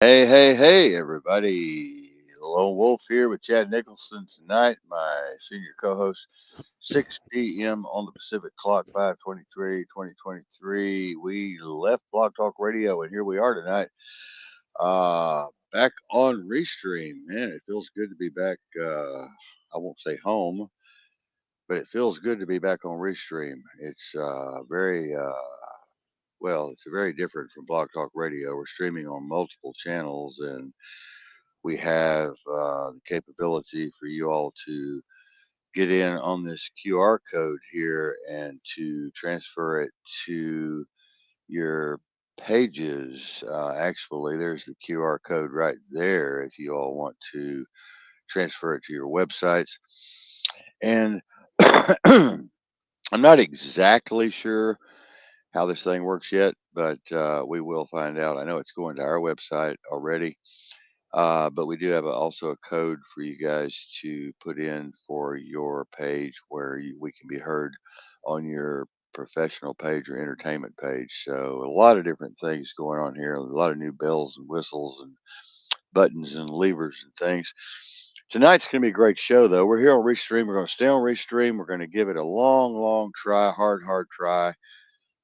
Hey, hey, hey, everybody. Lone Wolf here with Chad Nicholson tonight, my senior co host, 6 p.m. on the Pacific clock, 5/23, 2023. We left Blog Talk Radio, and here we are tonight, back on Restream. Man, it feels good to be back. I won't say home, but it feels good to be back on Restream. It's it's very different from Blog Talk Radio. We're streaming on multiple channels, and we have the capability for you all to get in on this QR code here and to transfer it to your pages. Actually, there's the QR code right there if you all want to transfer it to your websites. And I'm not exactly sure how this thing works yet, but we will find out. I know it's going to our website already. But we do have also a code for you guys to put in for your page where we can be heard on your professional page or entertainment page. So a lot of different things going on here. A lot of new bells and whistles and buttons and levers and things. Tonight's going to be a great show, though. We're here on Restream. We're going to stay on Restream. We're going to give it a long, long try, hard try.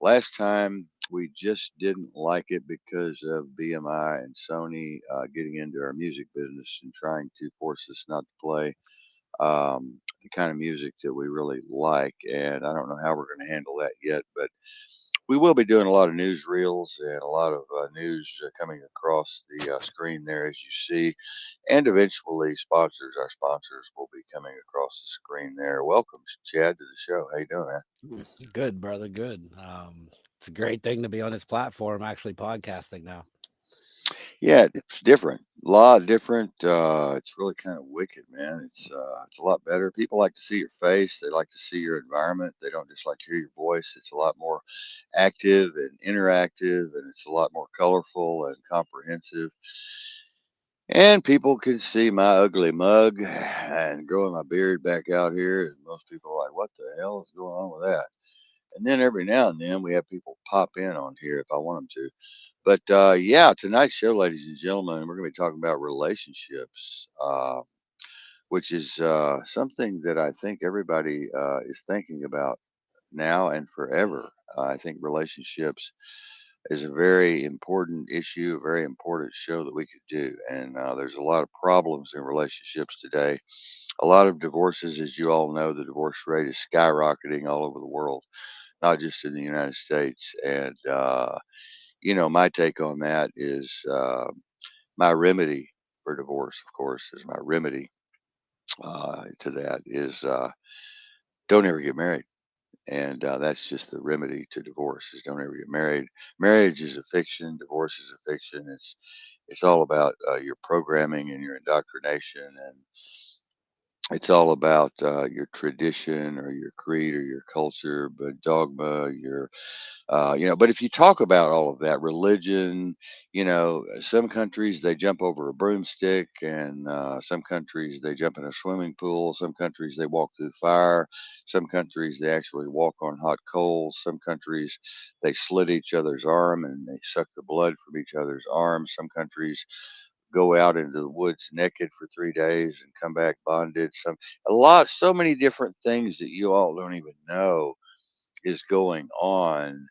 Last time we just didn't like it because of BMI and Sony getting into our music business and trying to force us not to play the kind of music that we really like. And I don't know how we're going to handle that yet, but we will be doing a lot of news reels and a lot of news coming across the screen there, as you see. And eventually, our sponsors will be coming across the screen there. Welcome, Chad, to the show. How you doing, man? Good, brother. Good. It's a great thing to be on this platform, actually podcasting now. Yeah, it's different. A lot different. It's really kind of wicked, man. It's a lot better. People like to see your face. They like to see your environment. They don't just like to hear your voice. It's a lot more active and interactive, and it's a lot more colorful and comprehensive. And people can see my ugly mug and growing my beard back out here. And most people are like, "What the hell is going on with that?" And then every now and then we have people pop in on here if I want them to. But yeah, tonight's show, ladies and gentlemen, we're going to be talking about relationships, which is something that I think everybody is thinking about now and forever. I think relationships is a very important issue, a very important show that we could do. And there's a lot of problems in relationships today. A lot of divorces, as you all know, the divorce rate is skyrocketing all over the world, not just in the United States. And my take on that is my remedy for divorce, of course, is my remedy to that is don't ever get married. And that's just the remedy to divorce is don't ever get married. Marriage is a fiction. Divorce is a fiction. It's all about your programming and your indoctrination, and it's all about your tradition or your creed or your culture, but dogma, your but if you talk about all of that, religion, some countries they jump over a broomstick, and some countries they jump in a swimming pool. Some countries they walk through fire. Some countries they actually walk on hot coals. Some countries they slit each other's arm and they suck the blood from each other's arms. Some countries go out into the woods naked for 3 days and come back bonded. So many different things that you all don't even know is going on.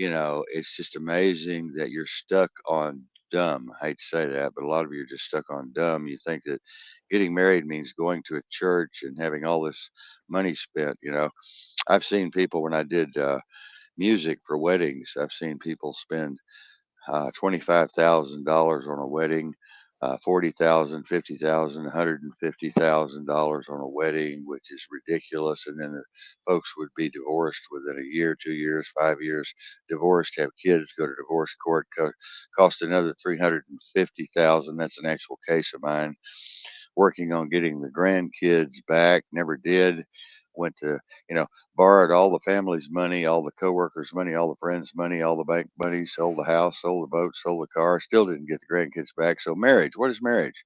It's just amazing that you're stuck on dumb. I hate to say that, but a lot of you are just stuck on dumb. You think that getting married means going to a church and having all this money spent. I've seen people when I did music for weddings, I've seen people spend $25,000 on a wedding, 40,000, 50,000, $150,000 on a wedding, which is ridiculous. And then the folks would be divorced within a year, 2 years, 5 years. Divorced, have kids, go to divorce court, cost another 350,000. That's an actual case of mine. Working on getting the grandkids back, never did. Went to, you know, borrowed all the family's money, all the coworkers' money, all the friends' money, all the bank money, sold the house, sold the boat, sold the car, still didn't get the grandkids back. So marriage, what is marriage?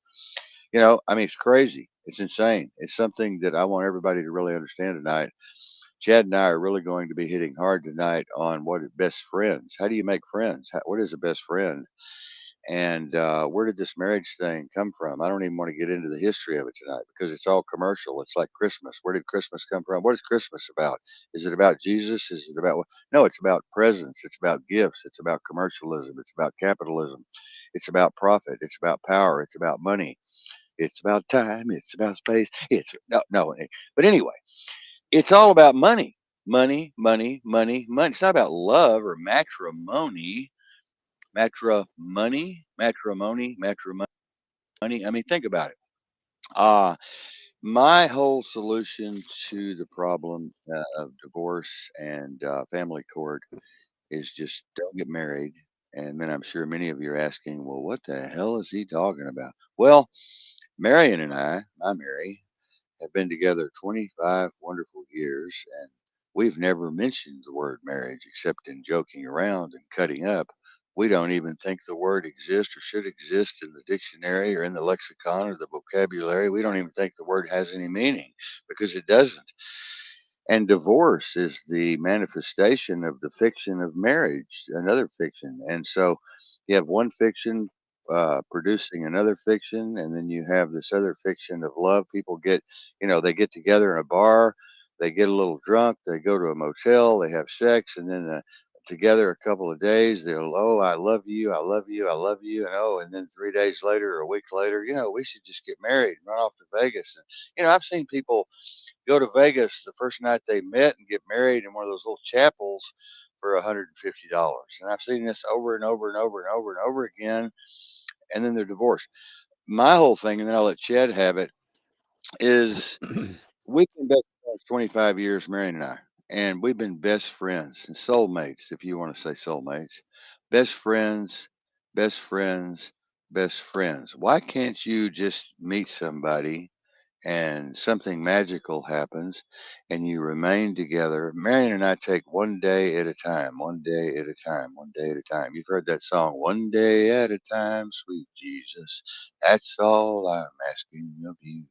I mean, it's crazy. It's insane. It's something that I want everybody to really understand tonight. Chad and I are really going to be hitting hard tonight on what is best friends. How do you make friends? What is a best friend? And where did this marriage thing come from? I don't even want to get into the history of it tonight because it's all commercial. It's like Christmas. Where did Christmas come from? What is Christmas about? Is it about Jesus? Is it about no? It's about presents. It's about gifts. It's about commercialism. It's about capitalism. It's about profit. It's about power. It's about money. It's about time. It's about space. It's no, no. But anyway, it's all about money. Money, money, money, money. It's not about love or matrimony. Matrimony. I mean, think about it. Uh, my whole solution to the problem of divorce and family court is just don't get married. And then I'm sure many of you are asking, well, what the hell is he talking about? Well, Marion and my Mary, have been together 25 wonderful years, and we've never mentioned the word marriage except in joking around and cutting up. We don't even think the word exists or should exist in the dictionary or in the lexicon or the vocabulary. We don't even think the word has any meaning because it doesn't. And divorce is the manifestation of the fiction of marriage, another fiction. And so you have one fiction producing another fiction, and then you have this other fiction of love. People get, they get together in a bar, they get a little drunk, they go to a motel, they have sex, and then together a couple of days, they'll, oh, I love you, I love you, I love you. And oh, and then 3 days later or a week later, we should just get married and run off to Vegas. And, I've seen people go to Vegas the first night they met and get married in one of those little chapels for $150. And I've seen this over and over and over and over and over again. And then they're divorced. My whole thing, and then I'll let Chad have it, is we've been best friends 25 years, Marion and I. And we've been best friends and soulmates, if you want to say soulmates. Best friends, best friends, best friends. Why can't you just meet somebody and something magical happens and you remain together? Marion and I take one day at a time, one day at a time, one day at a time. You've heard that song, One Day at a Time, Sweet Jesus. That's all I'm asking of you.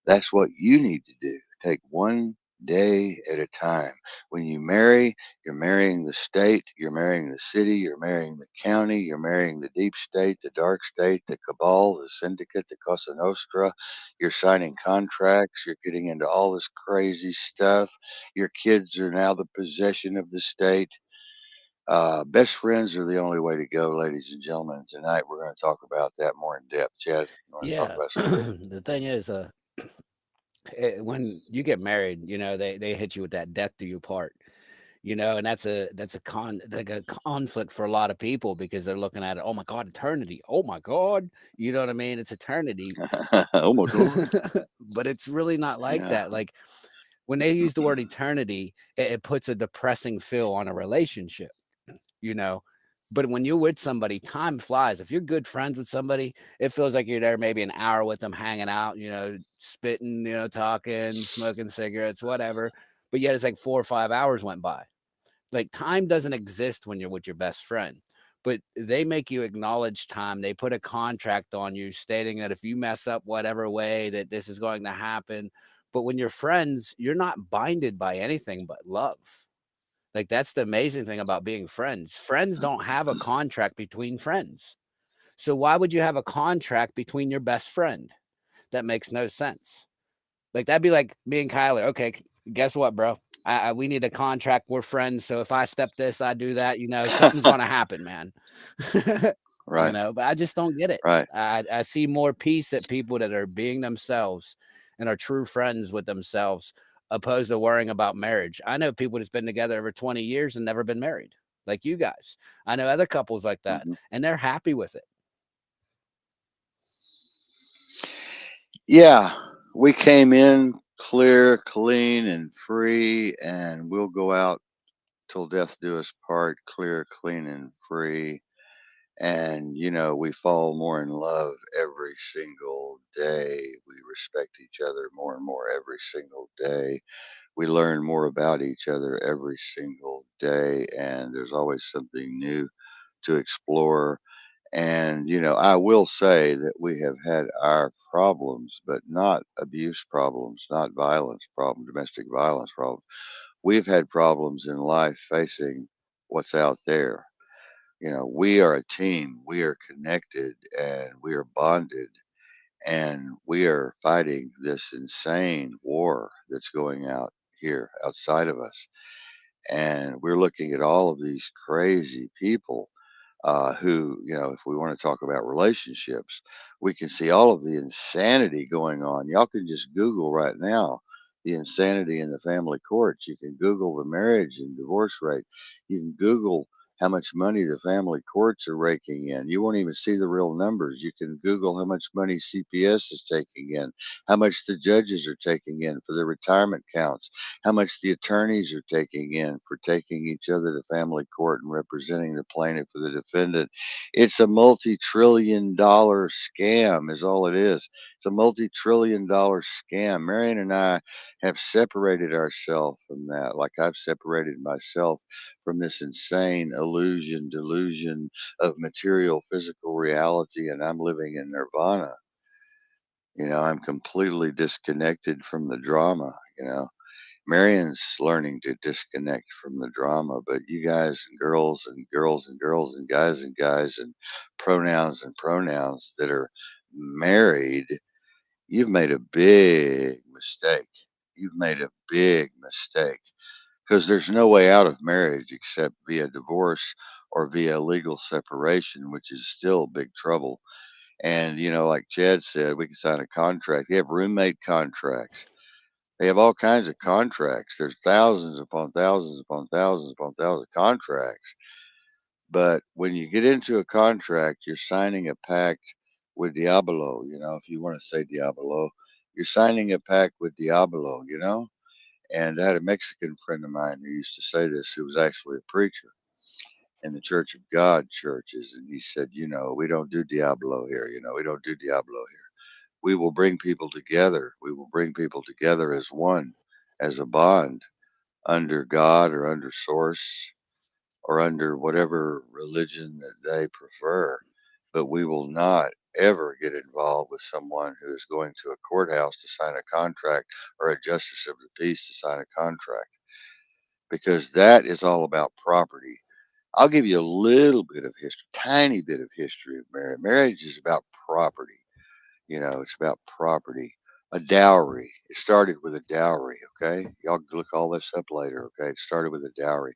That's what you need to do. Take one day at a time. When you marry, you're marrying the state, you're marrying the city, you're marrying the county, you're marrying the deep state, the dark state, the cabal, the syndicate, the Cosa Nostra. You're signing contracts, you're getting into all this crazy stuff. Your kids are now the possession of the state. Best friends are the only way to go, ladies and gentlemen. Tonight we're going to talk about that more in depth. Chad, you want to talk Yeah. about some of it? The thing is, when you get married, they hit you with that death do you part, and that's a conflict for a lot of people because they're looking at it. Oh my God, eternity. Oh my God, you know what I mean? It's eternity, Oh my God. but it's really not like Yeah. that. Like when they use the word eternity, it puts a depressing feel on a relationship, you know. But when you're with somebody, time flies. If you're good friends with somebody, it feels like you're there maybe an hour with them, hanging out, spitting, talking, smoking cigarettes, whatever. But yet it's like 4 or 5 hours went by. Like time doesn't exist when you're with your best friend, but they make you acknowledge time. They put a contract on you stating that if you mess up whatever way that this is going to happen. But when you're friends, you're not binded by anything but love. Like, that's the amazing thing about being friends. Friends don't have a contract between friends. So why would you have a contract between your best friend? That makes no sense. Like, that'd be like me and Kyler. Okay, guess what, bro? We need a contract. We're friends. So if I step this, I do that, something's going to happen, man. Right. But I just don't get it. Right. I see more peace at people that are being themselves and are true friends with themselves, opposed to worrying about marriage. I know people that's been together over 20 years and never been married, like you guys. I know other couples like that, Hmm. and they're happy with it. Yeah. We came in clear, clean, and free, and we'll go out till death do us part, clear, clean, and free. And, we fall more in love every single day. We respect each other more and more every single day. We learn more about each other every single day, and there's always something new to explore. And, I will say that we have had our problems, but not abuse problems, not violence problems, domestic violence problems. We've had problems in life facing what's out there. We are a team. We are connected and we are bonded and we are fighting this insane war that's going out here outside of us. And we're looking at all of these crazy people who, if we want to talk about relationships, we can see all of the insanity going on. Y'all can just Google right now the insanity in the family courts. You can Google the marriage and divorce rate. You can Google how much money the family courts are raking in. You won't even see the real numbers. You can Google how much money CPS is taking in, how much the judges are taking in for their retirement counts, how much the attorneys are taking in for taking each other to family court and representing the plaintiff or the defendant. It's a multi-trillion-dollar scam, is all it is. It's a multi-trillion-dollar scam. Marion and I have separated ourselves from that, like I've separated myself from this insane illusion, delusion of material, physical reality, and I'm living in nirvana. I'm completely disconnected from the drama. Marion's learning to disconnect from the drama, but you guys and girls and girls and girls and guys and pronouns that are married, you've made a big mistake. You've made a big mistake because there's no way out of marriage except via divorce or via legal separation, which is still big trouble. And, like Chad said, we can sign a contract. You have roommate contracts. They have all kinds of contracts. There's thousands upon thousands upon thousands upon thousands of contracts. But when you get into a contract, you're signing a pact with Diablo. If you want to say Diablo, you're signing a pact with Diablo. And I had a Mexican friend of mine who used to say this, who was actually a preacher in the Church of God churches. And he said, we don't do Diablo here. We don't do Diablo here. We will bring people together. We will bring people together as one, as a bond under God or under source or under whatever religion that they prefer. But we will not ever get involved with someone who is going to a courthouse to sign a contract or a justice of the peace to sign a contract because that is all about property. I'll give you a little bit of history, tiny bit of history of marriage. Marriage is about property. It's about property. A dowry. It started with a dowry, okay? Y'all can look all this up later, okay? It started with a dowry.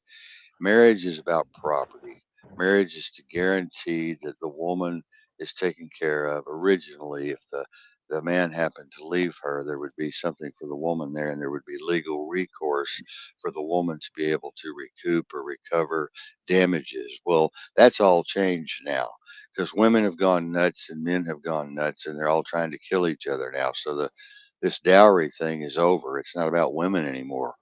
Marriage is about property. Marriage is to guarantee that the woman is taken care of. Originally, if the man happened to leave her, there would be something for the woman there, and there would be legal recourse for the woman to be able to recoup or recover damages. Well, that's all changed now because women have gone nuts and men have gone nuts, and they're all trying to kill each other now. So this dowry thing is over. It's not about women anymore,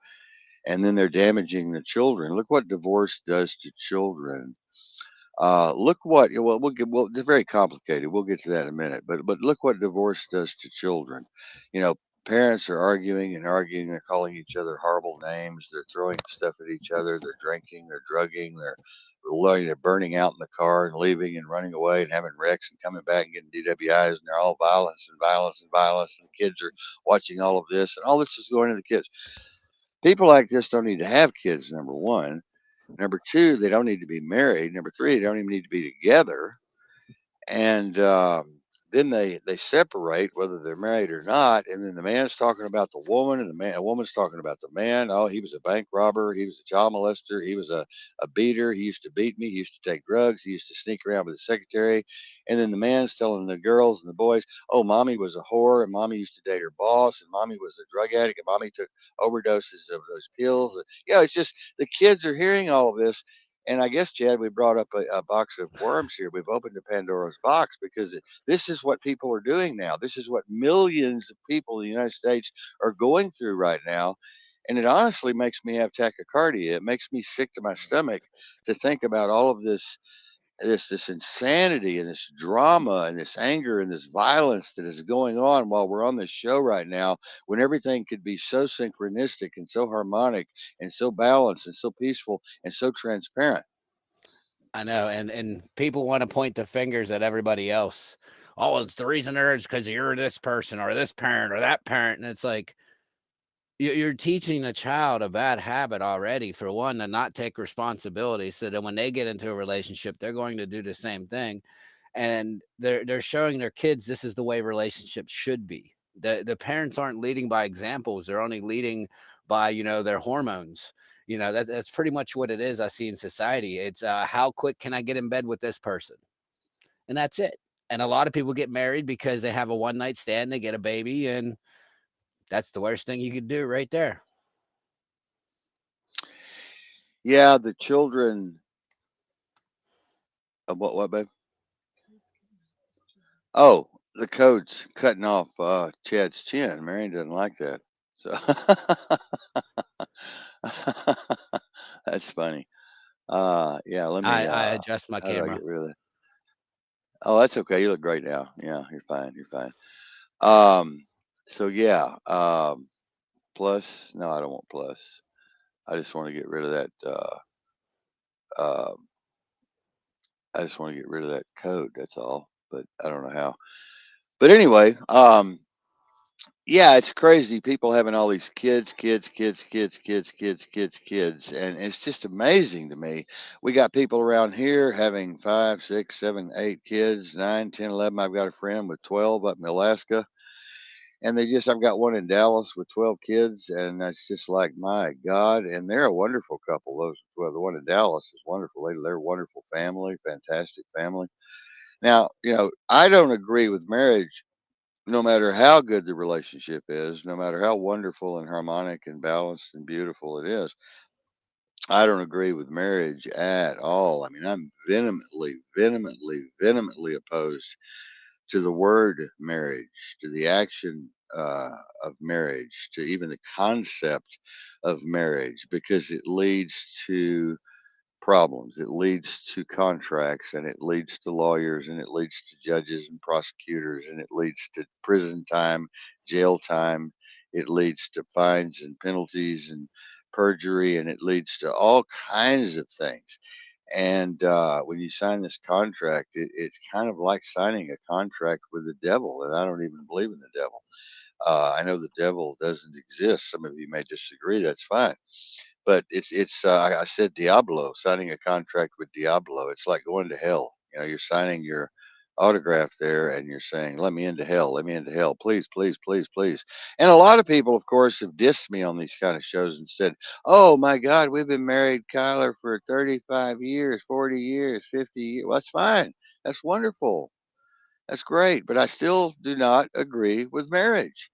and then they're damaging the children. Look what divorce does to children. Look what it's very complicated. We'll get to that in a minute. But look what divorce does to children. You know, Parents are arguing and arguing. They're calling each other horrible names. They're throwing stuff at each other. They're drinking. They're drugging. They're burning out in the car and leaving and running away and having wrecks and coming back and getting DWIs. And they're all violence and violence and violence. And the kids are watching all of this, and all this is going to the kids. People like this don't need to have kids, number one. Number two, they don't need to be married. Number three, they don't even need to be together. And then they separate whether they're married or not. And then the man's talking about the woman, and the woman's talking about the man. Oh, he was a bank robber. He was a child molester. He was a beater. He used to beat me. He used to take drugs. He used to sneak around with the secretary. And then the man's telling the girls and the boys, oh, mommy was a whore, and mommy used to date her boss, and mommy was a drug addict, and mommy took overdoses of those pills. It's just the kids are hearing all of this, and I guess, Chad, we brought up a box of worms here. We've opened the Pandora's box because this is what people are doing now. This is what millions of people in the United States are going through right now. And it honestly makes me have tachycardia. It makes me sick to my stomach to think about all of this insanity and this drama and this anger and this violence that is going on while we're on this show right now, when everything could be so synchronistic and so harmonic and so balanced and so peaceful and so transparent. I know, and people want to point the fingers at everybody else. Oh, it's the reason there is because you're this person or this parent or that parent, and it's like You're teaching a child a bad habit already, for one, to not take responsibility, so that when they get into a relationship, they're going to do the same thing, and they're showing their kids this is the way relationships should be. The parents aren't leading by examples, they're only leading by, their hormones. That's pretty much what it is I see in society. It's, how quick can I get in bed with this person? And that's it. And a lot of people get married because they have a one night stand, they get a baby, and that's the worst thing you could do right there. Yeah, the children. What, babe? Oh, the code's cutting off Chad's chin. Marion doesn't like that. So that's funny. Yeah, let me I adjust my how do I camera. get rid of that? Oh, that's okay. You look great now. Yeah, you're fine. You're fine. Um so yeah, plus no, I don't want plus. I just want to get rid of that uh I just want to get rid of that code, that's all. But I don't know how. But anyway, yeah, it's crazy. People having all these kids, and it's just amazing to me. We got people around here having 5, 6, 7, 8 kids, 9, 10, 11. I've got a friend with 12 up in Alaska, and I've got one in Dallas with 12 kids, and that's just like, my God. And they're a wonderful couple. The one in Dallas is wonderful. They're a wonderful family, fantastic family. Now, I don't agree with marriage no matter how good the relationship is, no matter how wonderful and harmonic and balanced and beautiful it is, I don't agree with marriage at all. I mean, I'm vehemently opposed to the word marriage, to the action of marriage, to even the concept of marriage, because it leads to problems. It leads to contracts, and it leads to lawyers, and it leads to judges and prosecutors, and it leads to prison time, jail time. It leads to fines and penalties and perjury, and it leads to all kinds of things. And when you sign this contract, it's kind of like signing a contract with the devil. And I don't even believe in the devil. I know the devil doesn't exist. Some of you may disagree. That's fine, but I said Diablo, signing a contract with Diablo. It's like going to hell. You're signing your autograph there, and you're saying, "Let me into hell. Let me into hell, please, please, please, please." And a lot of people, of course, have dissed me on these kind of shows and said, "Oh my God, we've been married, Kyler, for 35 years, 40 years, 50 years." Well, that's fine. That's wonderful. That's great. But I still do not agree with marriage.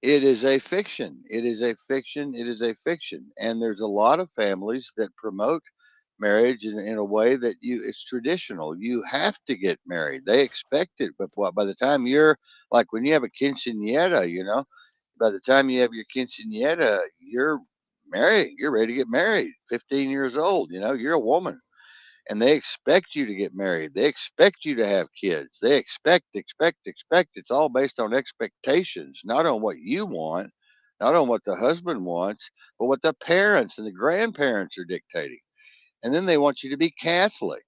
It is a fiction. It is a fiction. It is a fiction. And there's a lot of families that promote marriage in a way that it's traditional. You have to get married. They expect it. But by the time you're like when you have a quinceanera, by the time you have your quinceanera, you're married. You're ready to get married. 15 years old. You're a woman, and they expect you to get married. They expect you to have kids. They expect. It's all based on expectations, not on what you want, not on what the husband wants, but what the parents and the grandparents are dictating. And then they want you to be Catholic.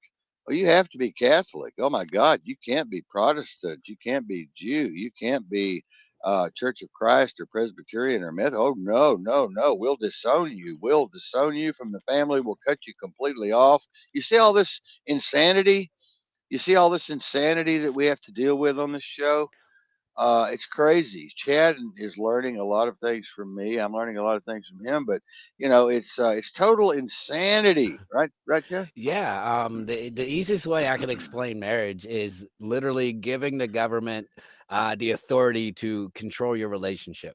Well, you have to be Catholic. Oh my God, you can't be Protestant. You can't be Jew. You can't be Church of Christ or Presbyterian or Methodist. Oh no, no, no. We'll disown you. We'll disown you from the family. We'll cut you completely off. You see all this insanity? You see all this insanity that we have to deal with on this show? It's crazy. Chad is learning a lot of things from me. I'm learning a lot of things from him, but it's total insanity, right? Right, Chad? Yeah, the easiest way I can explain marriage is literally giving the government the authority to control your relationship.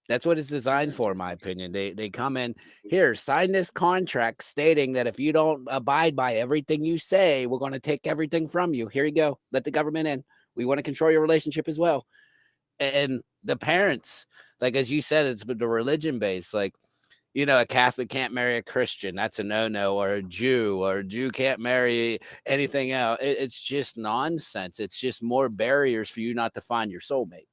That's what it's designed for, in my opinion. They come in here, sign this contract stating that if you don't abide by everything you say, we're going to take everything from you. Here you go. Let the government in. We want to control your relationship as well. And the parents, like as you said, it's the religion based. Like, a Catholic can't marry a Christian. That's a no-no. Or a Jew can't marry anything else. It's just nonsense. It's just more barriers for you not to find your soulmate.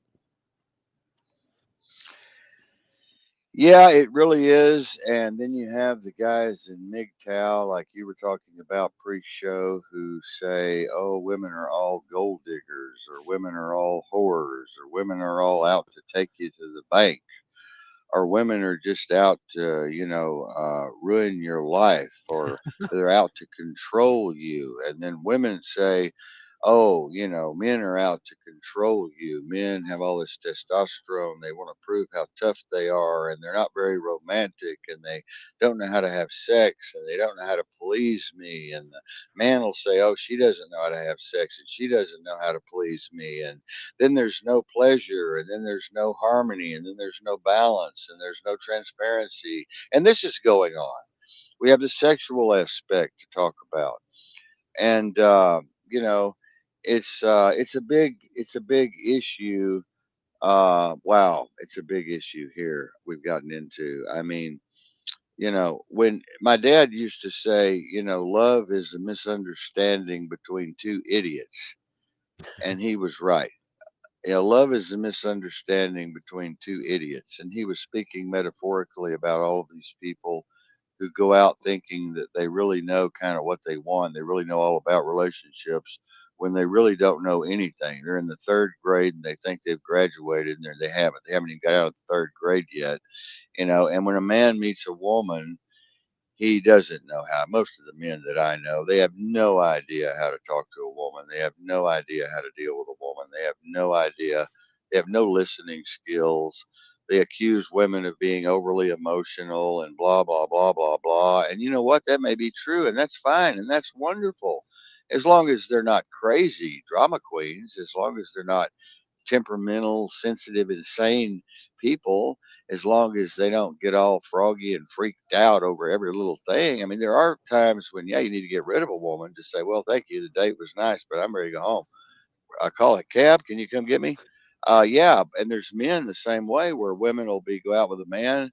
Yeah, it really is. And then you have the guys in MGTOW, like you were talking about pre-show, who say, "Oh, women are all gold diggers, or women are all whores, or women are all out to take you to the bank." or women are just out to, ruin your life, or they're out to control you. And then women say, oh, men are out to control you. Men have all this testosterone. They want to prove how tough they are, and they're not very romantic, and they don't know how to have sex, and they don't know how to please me. And the man will say, oh, she doesn't know how to have sex, and she doesn't know how to please me. And then there's no pleasure, and then there's no harmony, and then there's no balance, and there's no transparency. And this is going on. We have the sexual aspect to talk about, and you know, it's a big issue. Wow, it's a big issue here we've gotten into. I mean, when my dad used to say, love is a misunderstanding between two idiots, and he was right. Love is a misunderstanding between two idiots. And he was speaking metaphorically about all of these people who go out thinking that they really know kind of what they want. They really know all about relationships when they really don't know anything. They're in the third grade and they think they've graduated, and they haven't. They haven't even got out of the third grade yet. And when a man meets a woman, he doesn't know how. Most of the men that I know, they have no idea how to talk to a woman. They have no idea how to deal with a woman. They have no idea. They have no listening skills. They accuse women of being overly emotional and blah, blah, blah, blah, blah. And you know what? That may be true, and that's fine, and that's wonderful. As long as they're not crazy drama queens, as long as they're not temperamental, sensitive, insane people, as long as they don't get all froggy and freaked out over every little thing. I mean, there are times when, yeah, you need to get rid of a woman to say, well, thank you. The date was nice, but I'm ready to go home. I call it cab. Can you come get me? Yeah. And there's men the same way where women will go out with a man,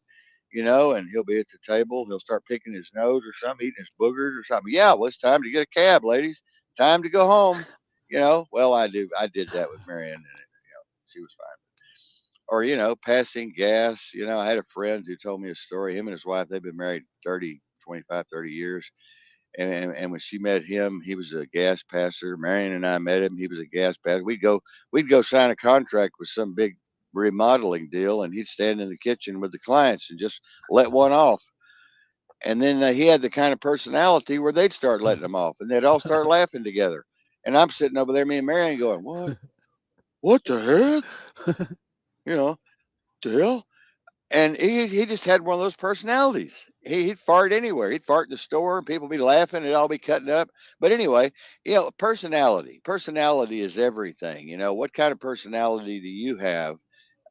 and he'll be at the table. He'll start picking his nose or something, eating his boogers or something. Yeah, well, it's time to get a cab, ladies. Time to go home. Well, I did that with Marianne, and she was fine. Or passing gas. I had a friend who told me a story. Him and his wife, they've been married 30, 25, 30 years. And when she met him, he was a gas passer. Marion and I met him. He was a gas passer. We'd go sign a contract with some big remodeling deal, and he'd stand in the kitchen with the clients and just let one off. And then he had the kind of personality where they'd start letting them off, and they'd all start laughing together. And I'm sitting over there, me and Marion, going, "What? What the heck? You know, the hell?" And he just had one of those personalities. He'd fart anywhere. He'd fart in the store, and people would be laughing. It'd all be cutting up. But anyway, personality. Personality is everything. What kind of personality do you have?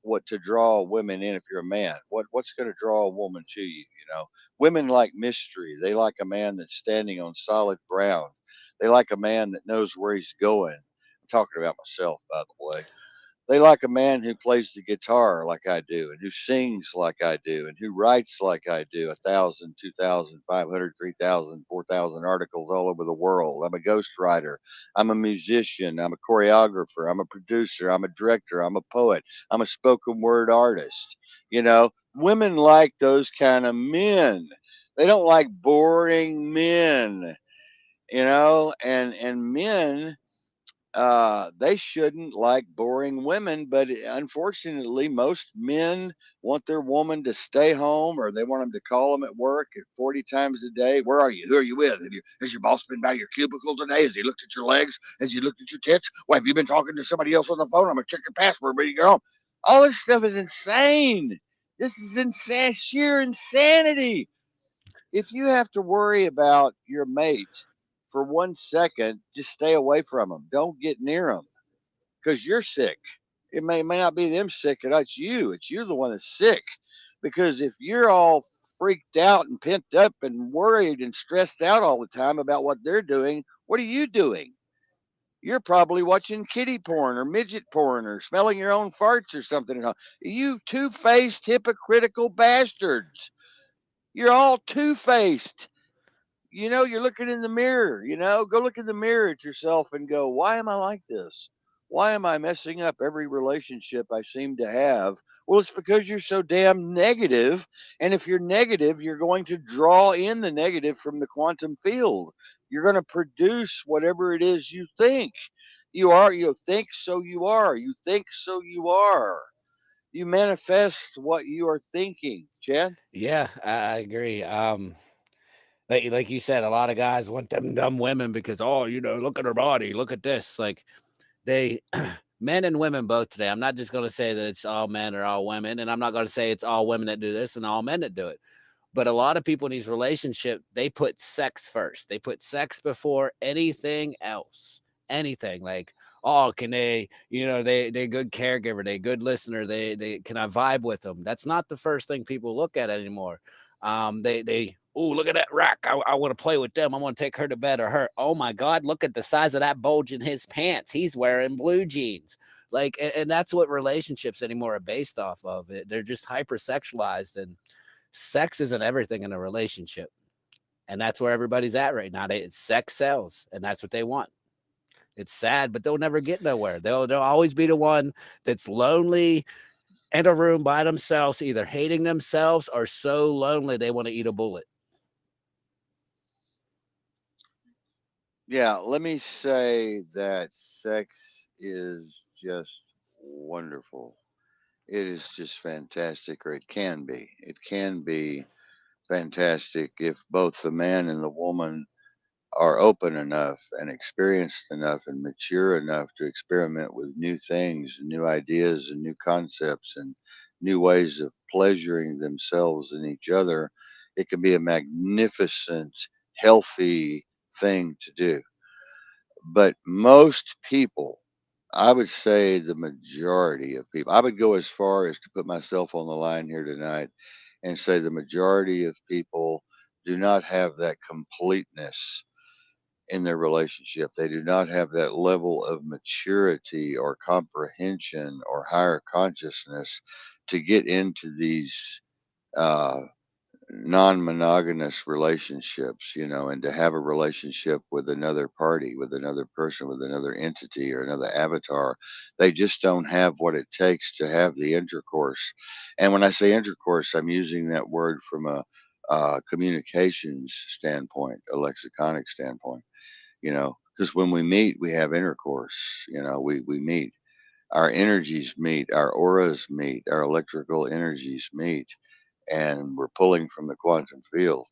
What to draw women in if you're a man? What's going to draw a woman to you? Women like mystery. They like a man that's standing on solid ground. They like a man that knows where he's going. I'm talking about myself, by the way. They like a man who plays the guitar like I do, and who sings like I do, and who writes like I do 1,000, 2,000, 500, 3,000, 4,000 articles all over the world. I'm a ghostwriter. I'm a musician. I'm a choreographer. I'm a producer. I'm a director. I'm a poet. I'm a spoken word artist. Women like those kind of men. They don't like boring men, and men, they shouldn't like boring women, but unfortunately, most men want their woman to stay home, or they want them to call them at work at 40 times a day. Where are you? Who are you with? Has your boss been by your cubicle today? Has he looked at your legs? Has he looked at your tits? Why, have you been talking to somebody else on the phone? I'm going to check your password when you get home. All this stuff is insane. This is insane, sheer insanity. If you have to worry about your mate for 1 second, just stay away from them. Don't get near them because you're sick. It may not be them sick, it's you. It's you the one that's sick. Because if you're all freaked out and pent up and worried and stressed out all the time about what they're doing, what are you doing? You're probably watching kitty porn or midget porn or smelling your own farts or something. You two faced, hypocritical bastards. You're all two faced. You're looking in the mirror, go look in the mirror at yourself and go, why am I like this? Why am I messing up every relationship I seem to have? Well, it's because you're so damn negative. And if you're negative, you're going to draw in the negative from the quantum field. You're going to produce whatever it is you think. You think, so you are. You think, so you are. You manifest what you are thinking, Chad. Yeah, I agree. Like you said, a lot of guys want them dumb women because, oh, look at her body, look at this. Like they, men and women both today. I'm not just going to say that it's all men or all women, and I'm not going to say it's all women that do this and all men that do it. But a lot of people in these relationships, they put sex first. They put sex before anything else. Anything like, oh, can they good caregiver, they good listener, they can I vibe with them? That's not the first thing people look at anymore. They oh, look at that rack. I want to play with them. I want to take her to bed or her. Oh my God, look at the size of that bulge in his pants. He's wearing blue jeans. Like, and that's what relationships anymore are based off of. They're just hypersexualized, and sex isn't everything in a relationship. And that's where everybody's at right now. Sex sells, and that's what they want. It's sad, but they'll never get nowhere. They'll always be the one that's lonely in a room by themselves, either hating themselves or so lonely they want to eat a bullet. Yeah, let me say that sex is just wonderful. It is just fantastic, or it can be. It can be fantastic if both the man and the woman are open enough and experienced enough and mature enough to experiment with new things and new ideas and new concepts and new ways of pleasuring themselves and each other. It can be a magnificent, healthy thing to do. But most people, I would say the majority of people, I would go as far as to put myself on the line here tonight and say the majority of people do not have that completeness in their relationship. They do not have that level of maturity or comprehension or higher consciousness to get into these uh, non-monogamous relationships, and to have a relationship with another party, with another person, with another entity or another avatar. They just don't have what it takes to have the intercourse. And when I say intercourse, I'm using that word from a communications standpoint, a lexiconic standpoint, because when we meet, we have intercourse. We meet. Our energies meet, our auras meet, our electrical energies meet, and we're pulling from the quantum field.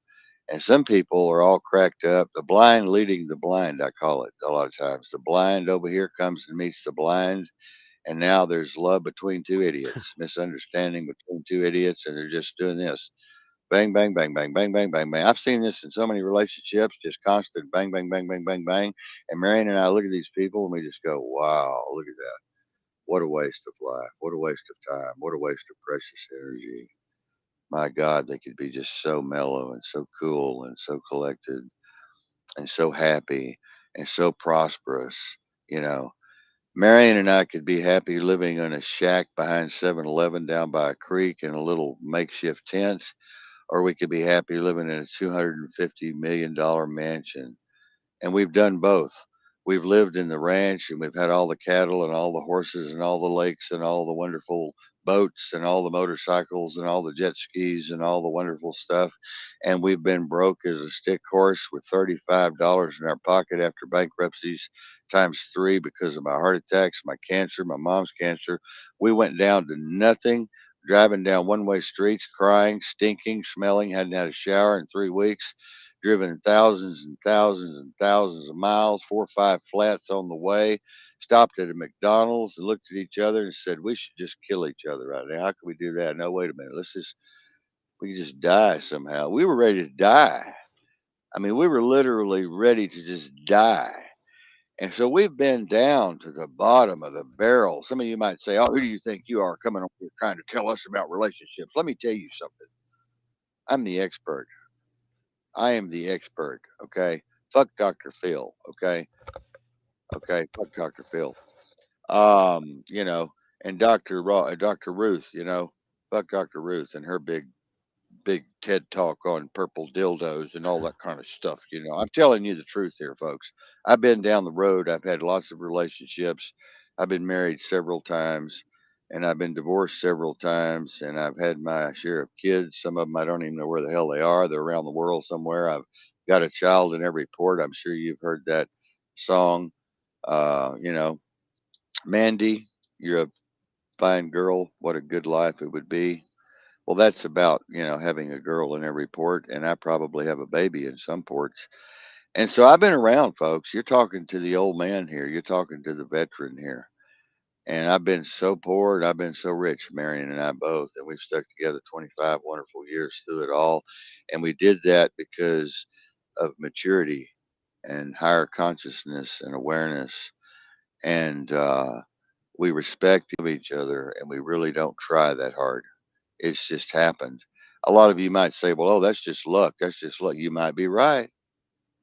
And some people are all cracked up. The blind leading the blind, I call it a lot of times. The blind over here comes and meets the blind, and now there's love between two idiots, misunderstanding between two idiots, and they're just doing this. Bang, bang, bang, bang, bang, bang, bang, bang. I've seen this in so many relationships, just constant bang, bang, bang, bang, bang, bang. And Marion and I look at these people and we just go, wow, look at that. What a waste of life. What a waste of time. What a waste of precious energy. My God, they could be just so mellow and so cool and so collected and so happy and so prosperous. You know, Marion and I could be happy living in a shack behind 7-Eleven down by a creek in a little makeshift tent, or we could be happy living in a $250 million mansion, and we've done both. We've lived in the ranch and we've had all the cattle and all the horses and all the lakes and all the wonderful boats and all the motorcycles and all the jet skis and all the wonderful stuff. And we've been broke as a stick horse with $35 in our pocket after bankruptcies times three because of my heart attacks, my cancer, my mom's cancer. We went down to nothing, driving down one way streets, crying, stinking, smelling, hadn't had a shower in 3 weeks, driven thousands and thousands and thousands of miles, 4 or 5 flats on the way, stopped at a McDonald's and looked at each other and said, "We should just kill each other right now. How can we do that? No, wait a minute. We can just die somehow." We were ready to die. I mean, we were literally ready to just die. And so we've been down to the bottom of the barrel. Some of you might say, "Oh, who do you think you are coming over here trying to tell us about relationships?" Let me tell you something. I'm the expert. I am the expert. Okay. Fuck Dr. Phil. Okay. Okay. Fuck Dr. Phil. You know, and Dr. Ruth, fuck Dr. Ruth and her big TED talk on purple dildos and all that kind of stuff. I'm telling you the truth here, folks. I've been down the road. I've had lots of relationships. I've been married several times, and I've been divorced several times, and I've had my share of kids. Some of them I don't even know where the hell they are. They're around the world somewhere. I've got a child in every port. I'm sure you've heard that song. You know, Mandy, you're a fine girl, what a good life it would be. Well, that's about, having a girl in every port, and I probably have a baby in some ports. And so I've been around, folks. You're talking to the old man here. You're talking to the veteran here. And I've been so poor and I've been so rich, Marion and I both. And we've stuck together 25 wonderful years through it all. And we did that because of maturity and higher consciousness and awareness. And we respect each other and we really don't try that hard. It's just happened. A lot of you might say, well, oh, that's just luck. That's just luck. You might be right.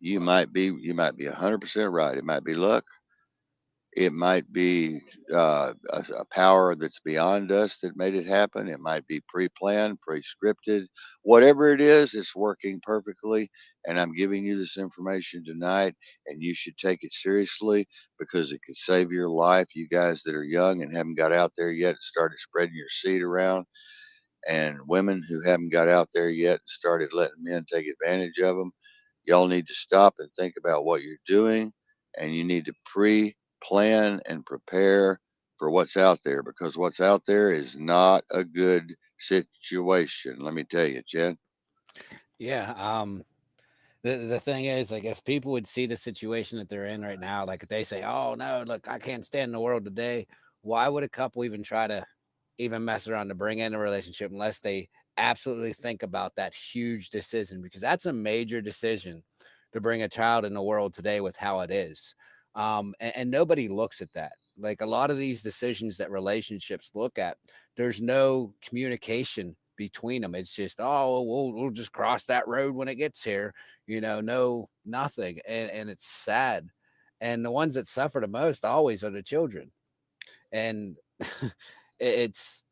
You might be 100% right. It might be luck. It might be a power that's beyond us that made it happen. It might be pre-planned, pre-scripted. Whatever it is, it's working perfectly. And I'm giving you this information tonight, and you should take it seriously because it could save your life. You guys that are young and haven't got out there yet and started spreading your seed around, and women who haven't got out there yet and started letting men take advantage of them, y'all need to stop and think about what you're doing, and you need to pre-plan and prepare for what's out there because what's out there is not a good situation. Let me tell you, Jen. Yeah. The thing is, like, if people would see the situation that they're in right now, like if they say, "Oh no, look, I can't stand the world today," why would a couple even try to even mess around to bring in a relationship unless they absolutely think about that huge decision? Because that's a major decision to bring a child in the world today with how it is. And nobody looks at that. Like a lot of these decisions that relationships look at, there's no communication between them. It's just, oh, we'll just cross that road when it gets here, no, nothing. And it's sad. And the ones that suffer the most always are the children. And it's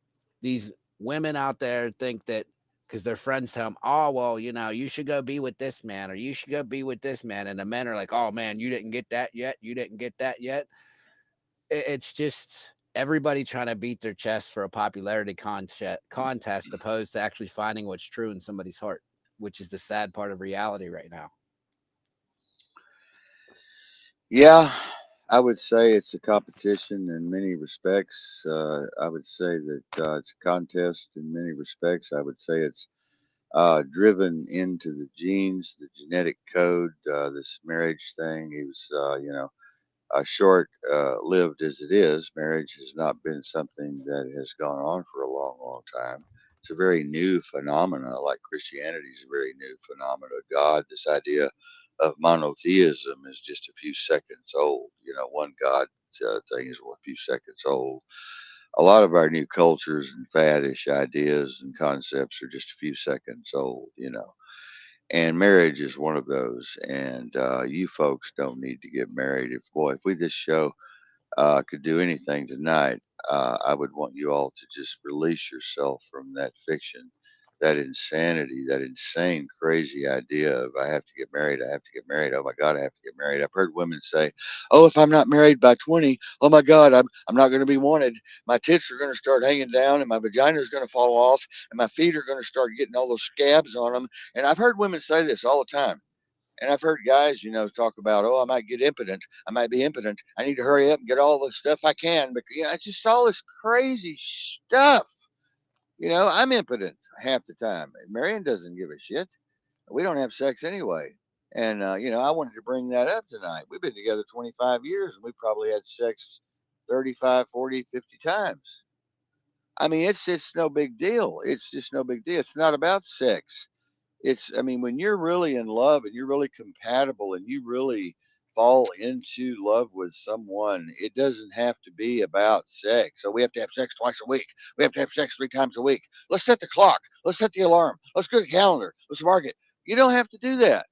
these women out there think that because their friends tell them, oh, well, you should go be with this man or you should go be with this man. And the men are like, oh, man, you didn't get that yet. You didn't get that yet. It's just everybody trying to beat their chest for a popularity contest opposed to actually finding what's true in somebody's heart, which is the sad part of reality right now. Yeah, I would say it's a competition in many respects. I would say that it's a contest in many respects. I would say it's driven into the genes, the genetic code, this marriage thing. He was, short lived as it is. Marriage has not been something that has gone on for a long, long time. It's a very new phenomena, like Christianity is a very new phenomena. God, this idea of monotheism is just a few seconds old. One God thing is a few seconds old. A lot of our new cultures and faddish ideas and concepts are just a few seconds old. And marriage is one of those. And you folks don't need to get married. If we this show could do anything tonight, I would want you all to just release yourself from that fiction, that insanity, that insane, crazy idea of I have to get married, I have to get married. Oh my God, I have to get married. I've heard women say, "Oh, if I'm not married by 20, oh my God, I'm not going to be wanted. My tits are going to start hanging down, and my vagina is going to fall off, and my feet are going to start getting all those scabs on them." And I've heard women say this all the time. And I've heard guys, talk about, oh, I might get impotent. I might be impotent. I need to hurry up and get all the stuff I can. But, it's just all this crazy stuff. I'm impotent half the time. Marion doesn't give a shit. We don't have sex anyway. And, I wanted to bring that up tonight. We've been together 25 years and we probably had sex 35, 40, 50 times. I mean, it's no big deal. It's just no big deal. It's not about sex. When you're really in love and you're really compatible and you really fall into love with someone, it doesn't have to be about sex. So we have to have sex twice a week. We have to have sex 3 times a week. Let's set the clock. Let's set the alarm. Let's go to the calendar. Let's mark it. You don't have to do that.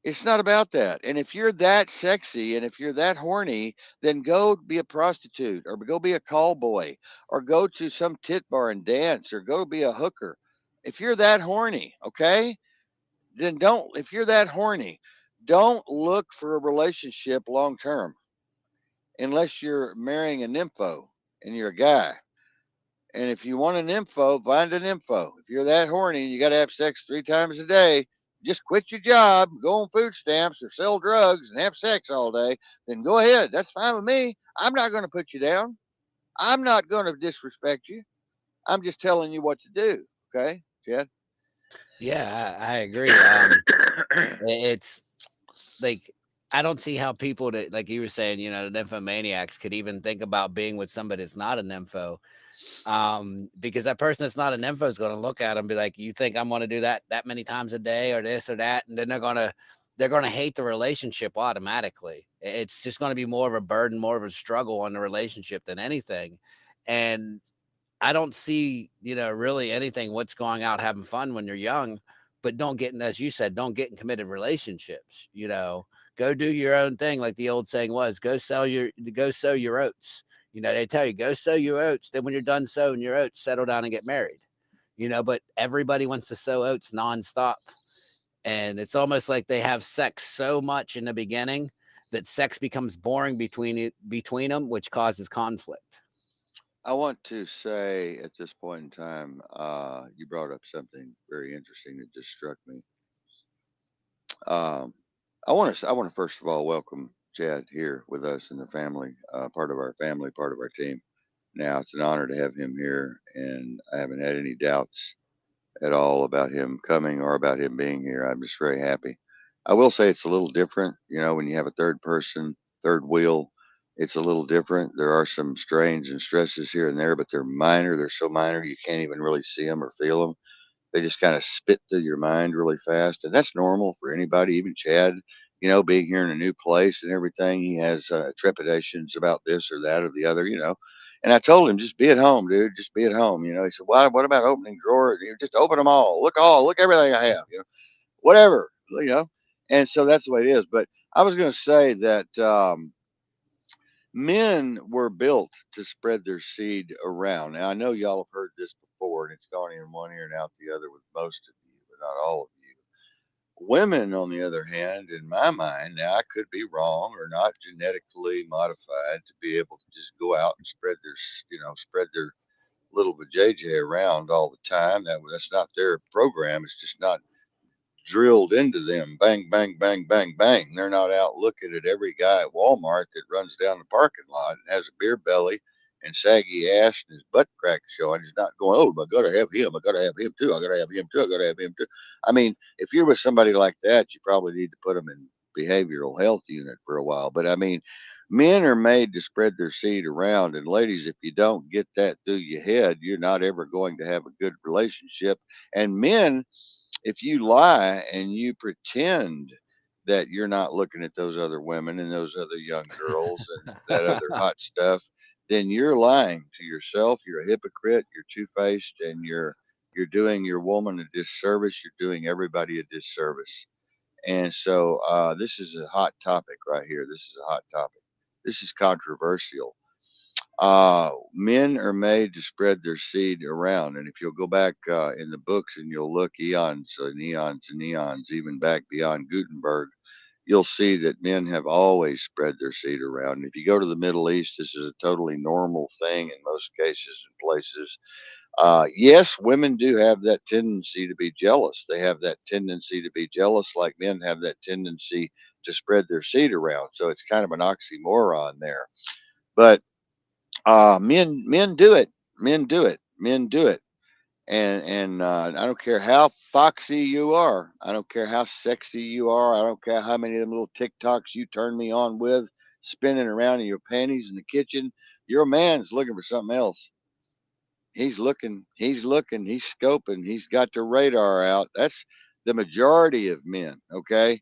It's not about that. And if you're that sexy and if you're that horny, then go be a prostitute or go be a call boy or go to some tit bar and dance or go be a hooker. If you're that horny, okay, then don't, if you're that horny, don't look for a relationship long term unless you're marrying a nympho and you're a guy. And if you want an nympho, find an nympho. If you're that horny, you got to have sex 3 times a day. Just quit your job, go on food stamps or sell drugs and have sex all day. Then go ahead. That's fine with me. I'm not going to put you down. I'm not going to disrespect you. I'm just telling you what to do. Okay, Chad? Yeah, I agree. It's like I don't see how people that, like you were saying, the nymphomaniacs could even think about being with somebody that's not a nympho. Because that person that's not a nympho is going to look at them and be like, you think I'm going to do that many times a day or this or that, and then they're going to hate the relationship automatically. It's just going to be more of a burden, more of a struggle on the relationship than anything. And I don't see, really anything what's going out having fun when you're young, but don't get in, as you said, don't get in committed relationships, go do your own thing. Like the old saying was, go sow your oats. They tell you, go sow your oats. Then when you're done sowing your oats, settle down and get married, but everybody wants to sow oats nonstop. And it's almost like they have sex so much in the beginning that sex becomes boring between them, which causes conflict. I want to say at this point in time, you brought up something very interesting that just struck me. Um, I want to first of all welcome Chad here with us in the family, part of our family, part of our team. Now it's an honor to have him here, and I haven't had any doubts at all about him coming or about him being here. I'm just very happy. I will say it's a little different, when you have a third person, third wheel. It's a little different. There are some strains and stresses here and there, but they're minor. They're so minor you can't even really see them or feel them. They just kind of spit through your mind really fast, and that's normal for anybody, even Chad. Being here in a new place and everything, he has trepidations about this or that or the other. And I told him, just be at home, dude. Just be at home. He said, "Why? What about opening drawers? Just open them all. Look everything I have. Whatever. You know." And so that's the way it is. But I was going to say that men were built to spread their seed around. Now I know y'all have heard this before, and it's gone in one ear and out the other with most of you, but not all of you. Women, on the other hand, in my mind, now I could be wrong, are not genetically modified to be able to just go out and spread their little vajayjay around all the time. That's not their program. It's just not drilled into them. Bang, bang, bang, bang, bang. They're not out looking at every guy at Walmart that runs down the parking lot and has a beer belly and saggy ass and his butt crack showing. He's not going, oh, I gotta have him. I gotta have him too. I gotta have him too. I gotta have him too. I mean, if you're with somebody like that, you probably need to put them in behavioral health unit for a while. But I mean, men are made to spread their seed around. And ladies, if you don't get that through your head, you're not ever going to have a good relationship. And men, if you lie and you pretend that you're not looking at those other women and those other young girls and that other hot stuff, then you're lying to yourself. You're a hypocrite. You're two-faced, and you're doing your woman a disservice. You're doing everybody a disservice. And so this is a hot topic right here. This is a hot topic. This is controversial. Men are made to spread their seed around. And if you'll go back in the books and you'll look eons and eons and eons, even back beyond Gutenberg, you'll see that men have always spread their seed around. And if you go to the Middle East, this is a totally normal thing in most cases and places. Yes, women do have that tendency to be jealous. They have that tendency to be jealous, like men have that tendency to spread their seed around. So it's kind of an oxymoron there. But men do it. Men do it. Men do it. And I don't care how foxy you are. I don't care how sexy you are. I don't care how many of them little TikToks you turn me on with, spinning around in your panties in the kitchen. Your man's looking for something else. He's looking, he's scoping, he's got the radar out. That's the majority of men, okay?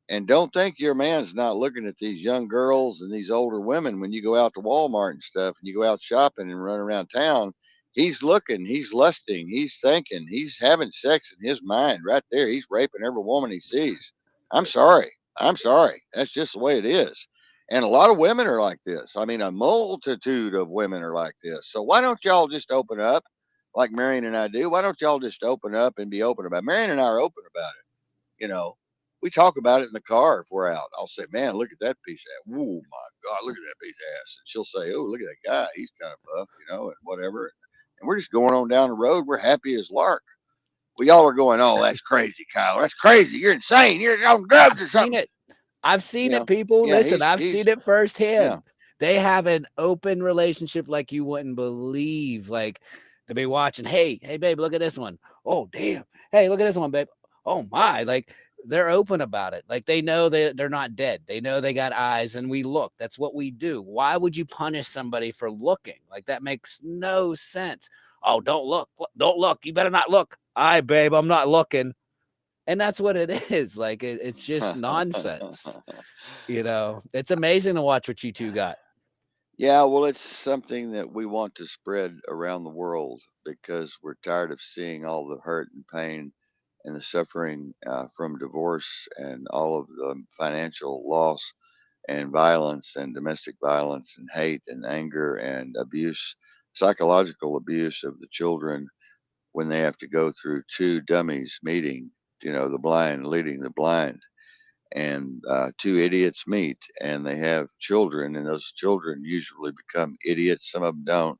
And don't think your man's not looking at these young girls and these older women when you go out to Walmart and stuff and you go out shopping and run around town. He's looking, he's lusting, he's thinking, he's having sex in his mind right there. He's raping every woman he sees. I'm sorry. I'm sorry. That's just the way it is. And a lot of women are like this. I mean, a multitude of women are like this. So why don't y'all just open up like Marion and I do? Why don't y'all just open up and be open about it? Marion and I are open about it. You know, we talk about it in the car if we're out. I'll say, man, look at that piece of ass. Oh, my God, look at that piece of ass. And she'll say, oh, look at that guy. He's kind of buff, and whatever. And we're just going on down the road. We're happy as lark. We all are going, oh, that's crazy, Kyle. That's crazy. You're insane. You're on drugs I've or seen something. it. I've seen You it, know, people. yeah, Listen, he's, I've he's, seen it yeah. firsthand. They have an open relationship like you wouldn't believe. Like to be watching, hey, babe, look at this one. Oh, damn. Hey, look at this one, babe. Oh my. Like they're open about it. Like they know that they're not dead. They know they got eyes and we look. That's what we do. Why would you punish somebody for looking? Like that makes no sense. Oh, don't look. Don't look. You better not look. All right, babe, I'm not looking. And that's what it is. Like it's just nonsense. It's amazing to watch what you two got. Yeah, well, it's something that we want to spread around the world because we're tired of seeing all the hurt and pain and the suffering from divorce and all of the financial loss and violence and domestic violence and hate and anger and abuse, psychological abuse of the children when they have to go through two dummies meeting, the blind leading the blind, and two idiots meet and they have children, and those children usually become idiots. Some of them don't.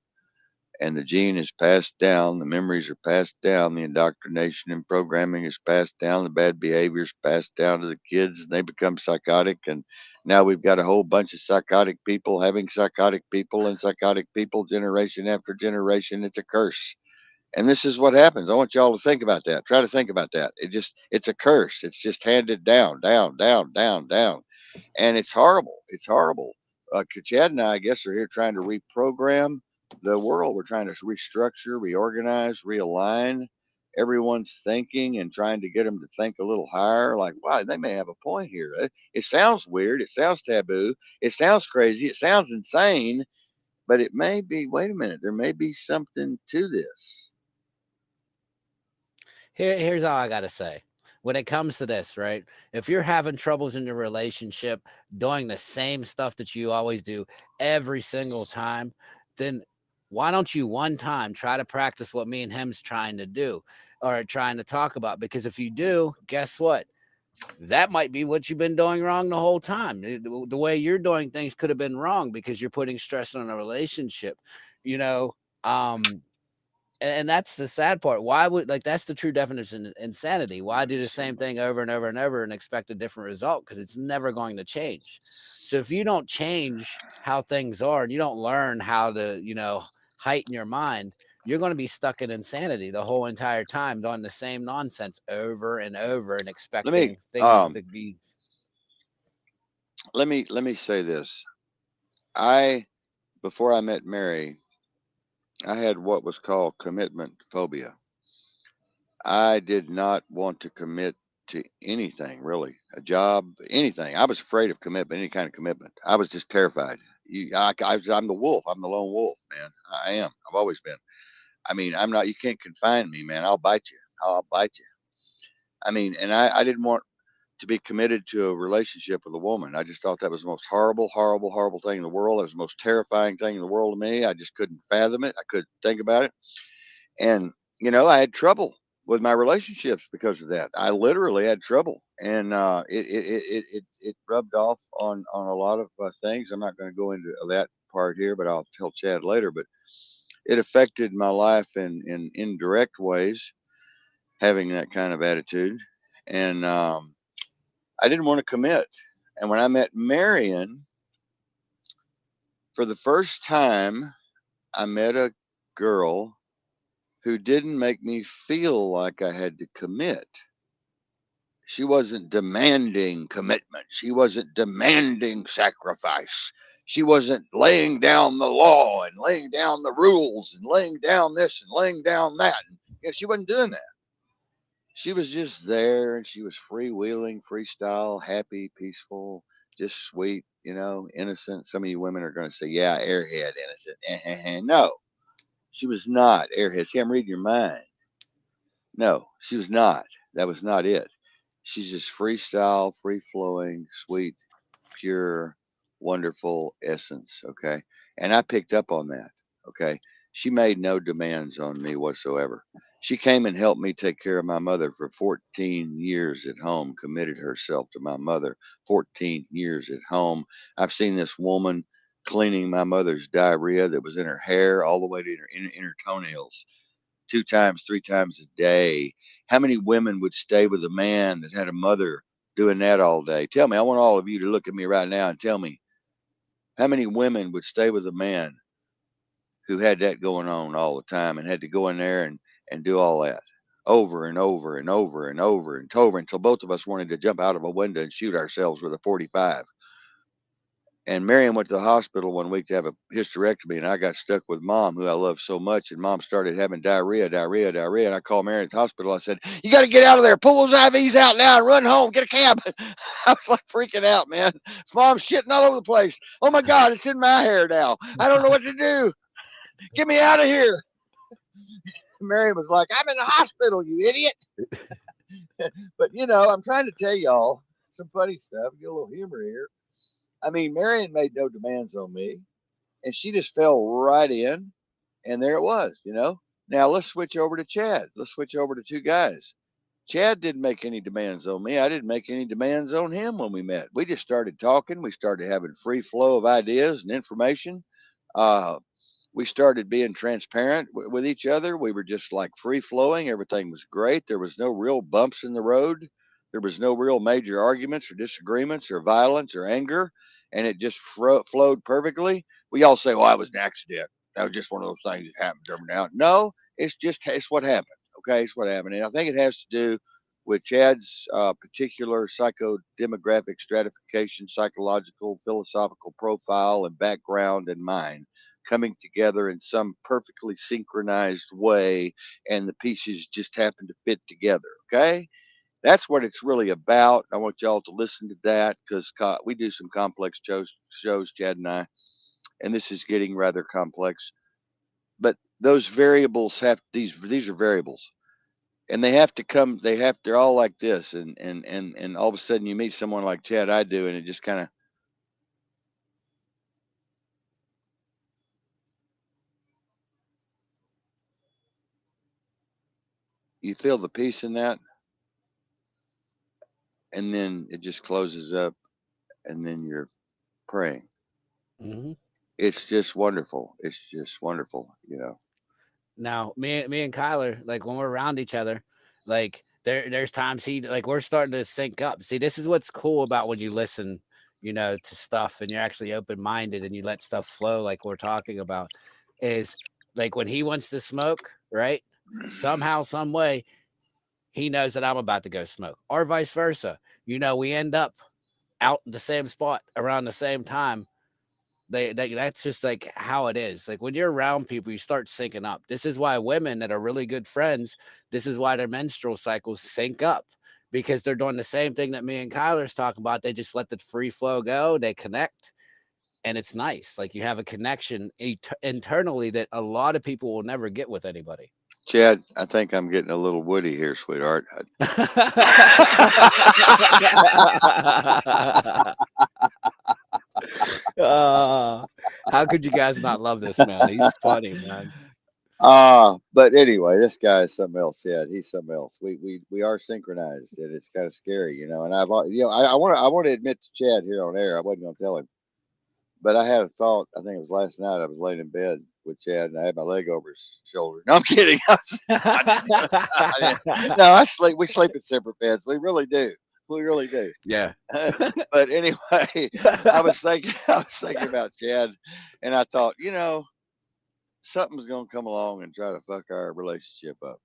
And the gene is passed down, the memories are passed down, the indoctrination and programming is passed down, the bad behavior is passed down to the kids, and they become psychotic. And now we've got a whole bunch of psychotic people having psychotic people and psychotic people generation after generation. It's a curse. And this is what happens. I want y'all to think about that. Try to think about that. It's a curse. It's just handed down, down, down, down, down. And it's horrible. It's horrible. Chad and I guess, are here trying to reprogram the world. We're trying to restructure, reorganize, realign everyone's thinking and trying to get them to think a little higher. Like, wow, they may have a point here. It sounds weird. It sounds taboo. It sounds crazy. It sounds insane. But it may be, wait a minute, there may be something to this. Here's all I gotta say. When it comes to this, right? If you're having troubles in your relationship, doing the same stuff that you always do every single time, then why don't you one time try to practice what me and him's trying to do or trying to talk about? Because if you do, guess what? That might be what you've been doing wrong the whole time. The way you're doing things could have been wrong because you're putting stress on a relationship. You know, um, and that's the sad part. Why would like that's the true definition of insanity. Why do the same thing over and over and over and expect a different result? Because it's never going to change. So if you don't change how things are and you don't learn how to, heighten your mind, you're going to be stuck in insanity the whole entire time, doing the same nonsense over and over and Let me expecting things um, to be. let me say this. I Before I met Mary, I had what was called commitment phobia. I did not want to commit to anything really, a job, anything. I was afraid of commitment, any kind of commitment. I was just terrified. I'm the wolf. I'm the lone wolf, man. I am. I've always been. I mean, I'm not. You can't confine me, man. I'll bite you. I'll bite you. I mean, and I didn't want to be committed to a relationship with a woman. I just thought that was the most horrible, horrible, horrible thing in the world. It was the most terrifying thing in the world to me. I just couldn't fathom it. I couldn't think about it. And, I had trouble with my relationships because of that. I literally had trouble. And it rubbed off on a lot of things. I'm not going to go into that part here, but I'll tell Chad later. But it affected my life in indirect ways, having that kind of attitude. And I didn't want to commit. And when I met Marion, for the first time, I met a girl who didn't make me feel like I had to commit. She wasn't demanding commitment. She wasn't demanding sacrifice. She wasn't laying down the law and laying down the rules and laying down this and laying down that. And, she wasn't doing that. She was just there and she was freewheeling, freestyle, happy, peaceful, just sweet, innocent. Some of you women are going to say, yeah, airhead, innocent. No, she was not airhead. See, I'm reading your mind. No, she was not. That was not it. She's just freestyle, free flowing, sweet, pure, wonderful essence. Okay. And I picked up on that. Okay. She made no demands on me whatsoever. She came and helped me take care of my mother for 14 years at home, committed herself to my mother 14 years at home. I've seen this woman cleaning my mother's diarrhea that was in her hair all the way to her toenails, two times, three times a day. How many women would stay with a man that had a mother doing that all day? Tell me, I want all of you to look at me right now and tell me How many women would stay with a man who had that going on all the time and had to go in there and do all that over and over and over and over and over until both of us wanted to jump out of a window and shoot ourselves with a 45. And Marion went to the hospital one week to have a hysterectomy, and I got stuck with Mom, who I love so much. And Mom started having diarrhea, diarrhea, diarrhea. And I called Marion at the hospital. I said, "You got to get out of there. Pull those IVs out now and run home. Get a cab." I was like freaking out, man. Mom's shitting all over the place. Oh my God, it's in my hair now. I don't know what to do. Get me out of here. Marion was like, "I'm in the hospital, you idiot." But I'm trying to tell y'all some funny stuff. Get a little humor here. I mean, Marion made no demands on me, and she just fell right in, and there it was. Now let's switch over to Chad. Let's switch over to two guys. Chad didn't make any demands on me. I didn't make any demands on him when we met. We just started talking. We started having free flow of ideas and information. Uh, we started being transparent with each other. We were just like free flowing. Everything was great. There was no real bumps in the road. There was no real major arguments or disagreements or violence or anger, and it just flowed perfectly. We all say, "Well, that was an accident. That was just one of those things that happens every now and then." No, it's what happened. Okay, it's what happened, and I think it has to do with Chad's particular psychodemographic stratification, psychological, philosophical profile, and background, and mine coming together in some perfectly synchronized way, and the pieces just happen to fit together. Okay, that's what it's really about. I want y'all to listen to that because we do some complex shows, Chad and I, and this is getting rather complex. But those variables have these are variables, and they have to come. They're all like this, and all of a sudden you meet someone like Chad, I do, and it just kind of you feel the peace in that, and then it just closes up, and then you're praying. Mhm. It's just wonderful. It's just wonderful. Now, me and Kyler, like when we're around each other, like there's times like we're starting to sync up. See, this is what's cool about when you listen, to stuff and you're actually open minded and you let stuff flow, like we're talking about, is like when he wants to smoke, right? Somehow, some way, he knows that I'm about to go smoke, or vice versa. We end up out the same spot around the same time. That's just like how it is. Like when you're around people, you start syncing up. This is why women that are really good friends, this is why their menstrual cycles sync up, because they're doing the same thing that me and Kyler's talking about. They just let the free flow go, they connect, and it's nice. Like you have a connection internally that a lot of people will never get with anybody. Chad, I think I'm getting a little woody here, sweetheart. uh, how could you guys not love this man? He's funny, man. But anyway, this guy is something else. Yeah, he's something else. We are synchronized, and it's kind of scary. And I want to admit to Chad here on air. I wasn't going to tell him, but I had a thought. I think it was last night. I was laying in bed with Chad, and I had my leg over his shoulder. No, I'm kidding. I didn't. No, I sleep. We sleep in separate beds. We really do. We really do. Yeah. But anyway, I was thinking about Chad, and I thought, something's gonna come along and try to fuck our relationship up.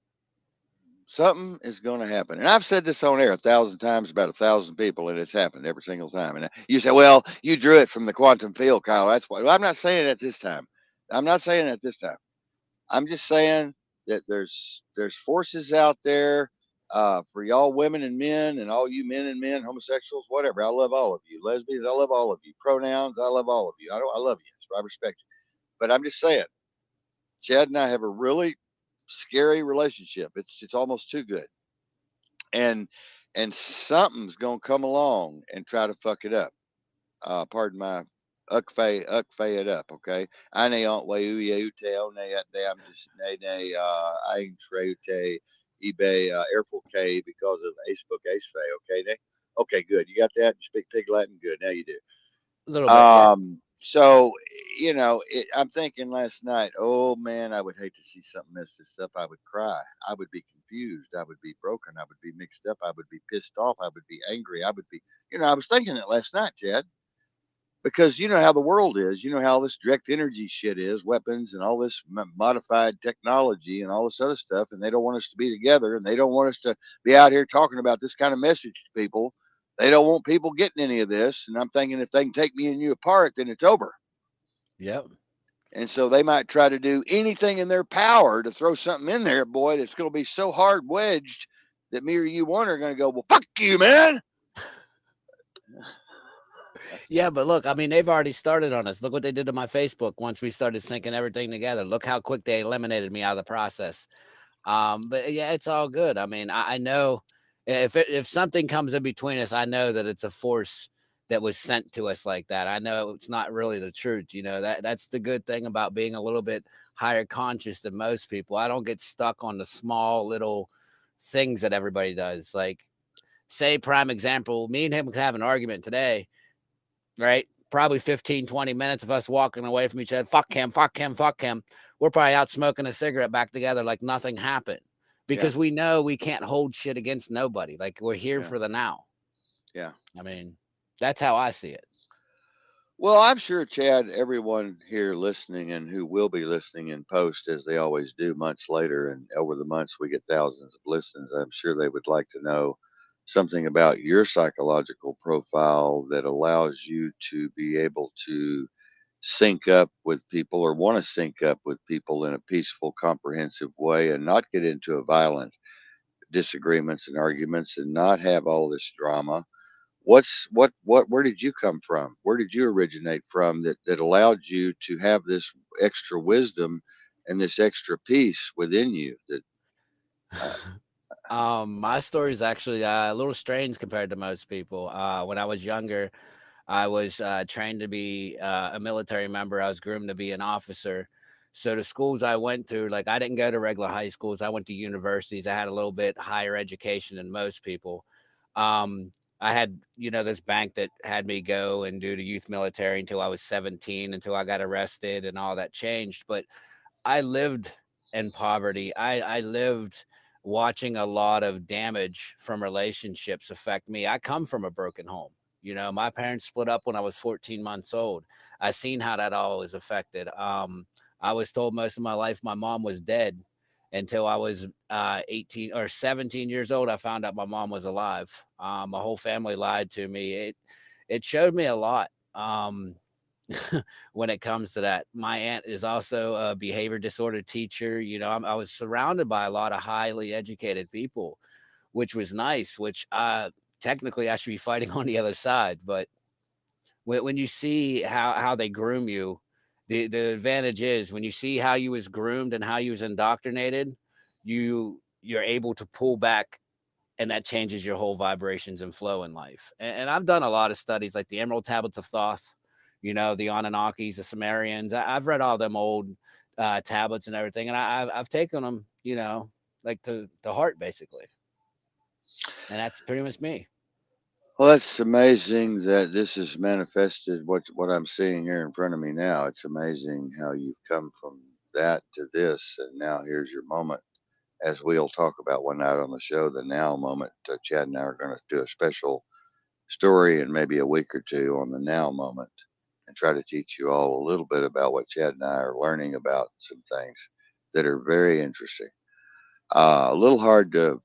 Something is going to happen, and I've said this on air 1,000 times about 1,000 people, and it's happened every single time. And you say, "Well, you drew it from the quantum field, Kyle." That's why. Well, I'm not saying that this time. I'm not saying that this time. I'm just saying that there's forces out there for y'all women and men, and all you men and men, homosexuals, whatever. I love all of you, lesbians. I love all of you, pronouns. I love all of you. I love you. So I respect you. But I'm just saying, Chad and I have a really scary relationship. It's almost too good, and and something's gonna come along and try to fuck it up. Pardon my ukfay it up, okay? Ane on way ute one at dam just ne aing treute eBay airport K because of Facebook ace fay, okay? Okay, good. You got that? You speak pig Latin? Good. Now you do. A little bit, yeah. So I'm thinking last night. Oh man, I would hate to see something mess this up. I would cry. I would be confused. I would be broken. I would be mixed up. I would be pissed off. I would be angry. I would be. I was thinking it last night, Chad. because you know how the world is. You know how this direct energy shit is, weapons and all this modified technology and all this other stuff, and they don't want us to be together, and they don't want us to be out here talking about this kind of message to people. They don't want people getting any of this, and I'm thinking if they can take me and you apart, then it's over. Yep. And so they might try to do anything in their power to throw something in there, boy, that's going to be so hard wedged that me or you one are going to go, well, fuck you, man. Yeah, but look, I mean, they've already started on us. Look what they did to my Facebook once we started syncing everything together. Look how quick they eliminated me out of the process. But yeah, it's all good. I mean, I know if something comes in between us, I know that it's a force that was sent to us like that. I know it's not really the truth. You know, that's the good thing about being a little bit higher conscious than most people. I don't get stuck on the small little things that everybody does. Like, say, prime example, me and him could have an argument today, right? Probably 15, 20 minutes of us walking away from each other. Fuck him, fuck him, fuck him. We're probably out smoking a cigarette back together like nothing happened Yeah, because we know we can't hold shit against nobody. Like we're here yeah, for the now. yeah. I mean, that's how I see it. Well, I'm sure, Chad, everyone here listening and who will be listening in post, as they always do months later, and over the months we get thousands of listens, I'm sure they would like to know something about your psychological profile that allows you to be able to sync up with people or want to sync up with people in a peaceful, comprehensive way and not get into a violent disagreements and arguments and not have all this drama. What where did you come from? Where did you originate from that allowed you to have this extra wisdom and this extra peace within you that uh, My story is actually a little strange compared to most people. When I was younger, I was trained to be a military member. I was groomed to be an officer. So the schools I went to, like I didn't go to regular high schools. I went to universities. I had a little bit higher education than most people. I had, this bank that had me go and do the youth military until I was 17, until I got arrested and all that changed. But I lived in poverty. I lived watching a lot of damage from relationships affect me. I come from a broken home. My parents split up when I was 14 months old. I seen how that all was affected. I was told most of my life my mom was dead until I was 18 or 17 years old. I found out my mom was alive. My whole family lied to me. It showed me a lot. When it comes to that. My aunt is also a behavior disorder teacher. I was surrounded by a lot of highly educated people, which was nice, which technically I should be fighting on the other side. But when you see how they groom you, the advantage is when you see how you was groomed and how you was indoctrinated, you're able to pull back and that changes your whole vibrations and flow in life. And I've done a lot of studies like the Emerald Tablets of Thoth, the Anunnakis, the Sumerians. I've read all them old tablets and everything, and I've taken them, like to heart basically, and that's pretty much me. well, that's amazing that this is manifested. What I'm seeing here in front of me now, it's amazing how you've come from that to this, and now here's your moment. As we'll talk about one night on the show, the now moment. Chad and I are going to do a special story in maybe a week or two on the now moment and try to teach you all a little bit about what Chad and I are learning about some things that are very interesting. A little hard to,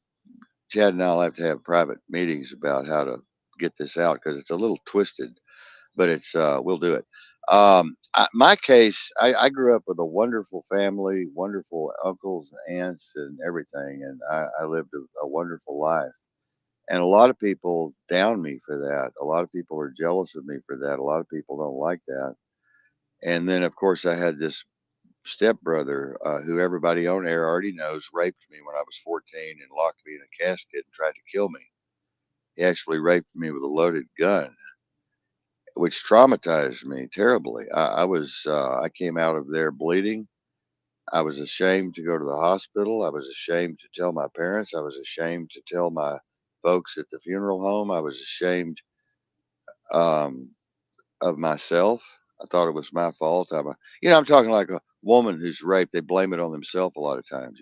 Chad and I'll have to have private meetings about how to get this out because it's a little twisted, but we'll do it. My case, I grew up with a wonderful family, wonderful uncles and aunts and everything, and I lived a wonderful life. And a lot of people down me for that. A lot of people are jealous of me for that. A lot of people don't like that. And then, of course, I had this stepbrother who everybody on air already knows raped me when I was 14 and locked me in a casket and tried to kill me. He actually raped me with a loaded gun, which traumatized me terribly. I came out of there bleeding. I was ashamed to go to the hospital. I was ashamed to tell my parents. I was ashamed to tell my folks at the funeral home. I was ashamed um, of myself. I thought it was my fault. I'm talking like a woman who's raped. They blame it on themselves a lot of times.